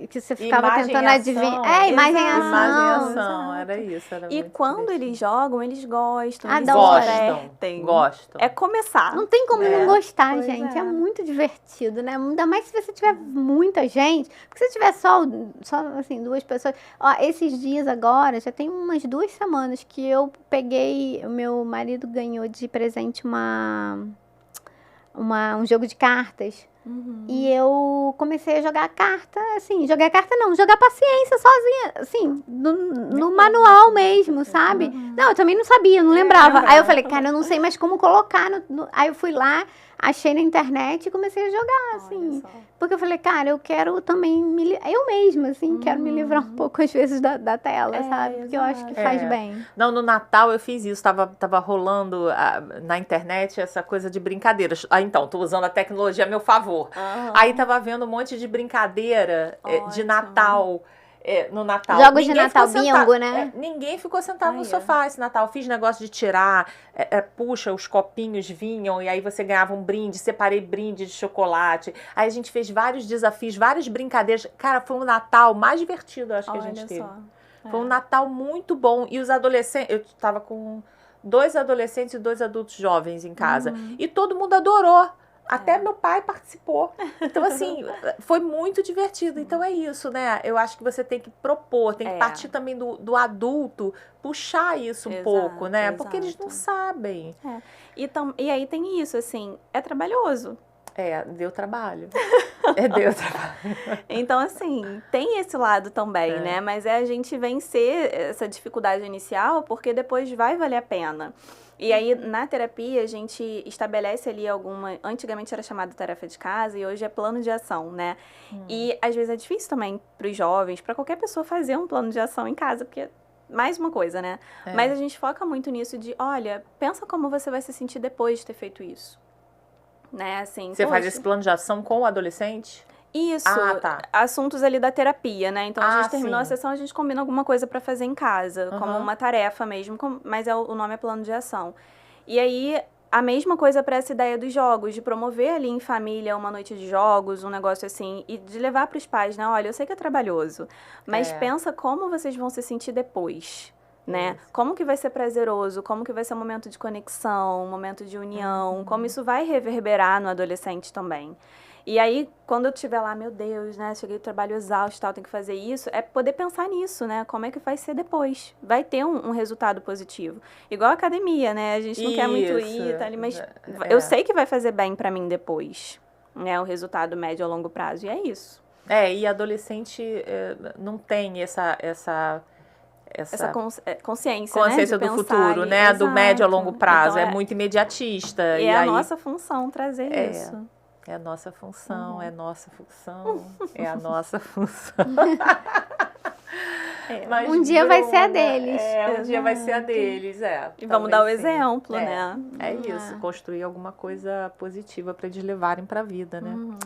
que você ficava Imagem tentando e adivinhar. ação. Imagem e Exato. ação. Imagem e ação, Exato. era isso. Era E muito quando divertido. eles jogam, eles gostam, eles se Adoram. divertem. Gostam. É começar. Não tem como não gostar, Pois gente. é. É muito divertido, né? Ainda mais se você tiver muita gente. Porque se tiver só assim, 2 pessoas. Ó, esses dias agora, já tem umas 2 semanas que eu peguei. O meu marido ganhou de presente um jogo de cartas. E eu comecei a jogar carta, assim, jogar paciência sozinha, assim, no manual mesmo, sabe? Não, eu também não sabia, não lembrava. Aí eu falei, cara, eu não sei mais como colocar. Aí eu fui lá, achei na internet e comecei a jogar, assim. Porque eu falei, cara, eu quero também eu mesma, assim, quero me livrar um pouco, às vezes, da tela, sabe? Porque eu acho que faz bem. Não, no Natal eu fiz isso, tava rolando na internet essa coisa de brincadeiras. Então, tô usando a tecnologia a meu favor. Aí tava vendo um monte de brincadeira de Natal. No Natal. Jogos de Ninguém Natal, ficou sentado- bingo, né? Ninguém ficou sentado no sofá esse Natal. Fiz negócio de tirar, puxa, os copinhos vinham e aí você ganhava um brinde, separei brinde de chocolate. Aí a gente fez vários desafios, várias brincadeiras. Cara, foi um Natal mais divertido, eu acho, que a gente teve. Foi um Natal muito bom. E os adolescentes, eu tava com 2 adolescentes e 2 adultos jovens em casa. E todo mundo adorou. Até meu pai participou. Então, assim, foi muito divertido. Então, é isso, né? Eu acho que você tem que propor, tem que partir também do adulto, puxar isso um pouco, né? Porque eles não sabem. E aí tem isso, assim, é trabalhoso. Deu trabalho. Deu trabalho. Então, assim, tem esse lado também, né? Mas é a gente vencer essa dificuldade inicial, porque depois vai valer a pena. E aí, na terapia, a gente estabelece ali antigamente era chamada tarefa de casa e hoje é plano de ação, né? E às vezes é difícil também para os jovens, para qualquer pessoa fazer um plano de ação em casa, porque mais uma coisa, né? Mas a gente foca muito nisso de, olha, pensa como você vai se sentir depois de ter feito isso. Né? Assim, você faz esse plano de ação com o adolescente? Isso, assuntos ali da terapia, né? Então, a gente terminou a sessão, a gente combina alguma coisa para fazer em casa, como uma tarefa mesmo, mas o nome é plano de ação. E aí, a mesma coisa para essa ideia dos jogos, de promover ali em família uma noite de jogos, um negócio assim, e de levar para os pais, né? Olha, eu sei que é trabalhoso, mas pensa como vocês vão se sentir depois. Né? Como que vai ser prazeroso, como que vai ser um momento de conexão, um momento de união, como isso vai reverberar no adolescente também. E aí, quando eu estiver lá, meu Deus, né, cheguei do trabalho exausto e tal, tenho que fazer isso, é poder pensar nisso, né, como é que vai ser depois. Vai ter um resultado positivo. Igual a academia, né, a gente não quer muito ir, tá ali, mas eu sei que vai fazer bem pra mim depois, né, o resultado médio a longo prazo, e é isso. E adolescente não tem essa consciência, né, do pensar futuro, ali. né? Exato. Do médio a longo prazo. Então, é muito imediatista. E E é a aí, nossa função trazer isso. É a nossa função, é a nossa função, é a nossa função. Mas, um dia vai ser a deles. Um dia vai ser a deles, E vamos dar o sim. exemplo, né? É isso, construir alguma coisa positiva para eles levarem para a vida, né? Uhum.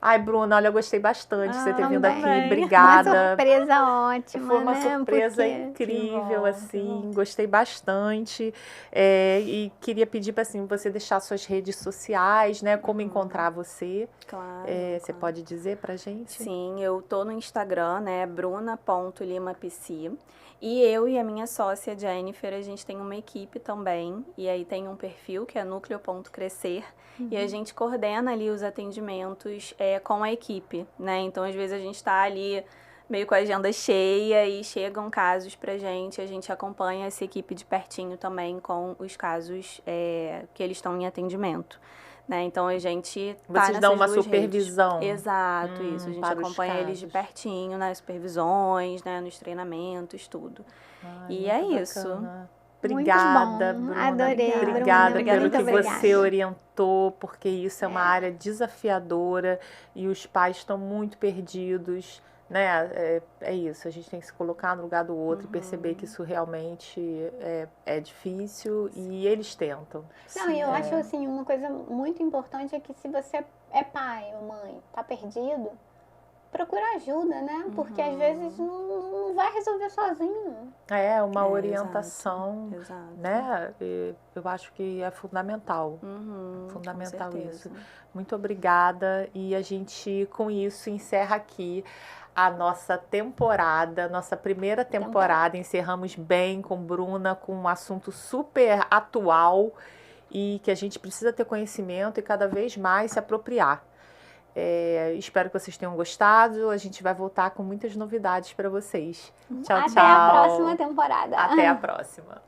Ai, Bruna, olha, eu gostei bastante de você ter vindo aqui. Também. Obrigada. Uma surpresa ótima, Foi uma né? surpresa Porque... incrível, bom, assim, gostei bastante. E queria pedir para assim, você deixar suas redes sociais, né? Como encontrar você. Claro, Você pode dizer pra gente? Sim, eu tô no Instagram, né? bruna.limapc. E eu e a minha sócia Jennifer, a gente tem uma equipe também. E aí tem um perfil que é núcleo.crescer. E a gente coordena ali os atendimentos com a equipe, né? Então, às vezes, a gente tá ali meio com a agenda cheia e chegam casos pra gente. A gente acompanha essa equipe de pertinho também com os casos que eles estão em atendimento. Né? Então, a gente tá Vocês dão uma nessas duas supervisão. redes. Exato, isso. A gente para os acompanha eles de casos. pertinho, nas supervisões, né? Nos treinamentos, tudo. Ai, E é muito isso. bacana. Obrigada, Muito bom. Bruna. Adorei, Obrigada Bruna. pelo Muito que obrigada. você orientou, porque isso é uma área desafiadora e os pais estão muito perdidos, né? É isso, a gente tem que se colocar no lugar do outro e perceber que isso realmente é difícil e eles tentam. Não, e eu acho assim, uma coisa muito importante é que se você é pai ou mãe, tá perdido, procura ajuda, né? Porque às vezes não vai resolver sozinho. É uma orientação, Exato. né? Eu acho que é fundamental. Fundamental isso. Muito obrigada. E a gente, com isso, encerra aqui a nossa temporada, nossa primeira temporada. Encerramos bem com Bruna, com um assunto super atual e que a gente precisa ter conhecimento e cada vez mais se apropriar. Espero que vocês tenham gostado. A gente vai voltar com muitas novidades para vocês. Tchau, tchau. Até a próxima temporada. Até a próxima.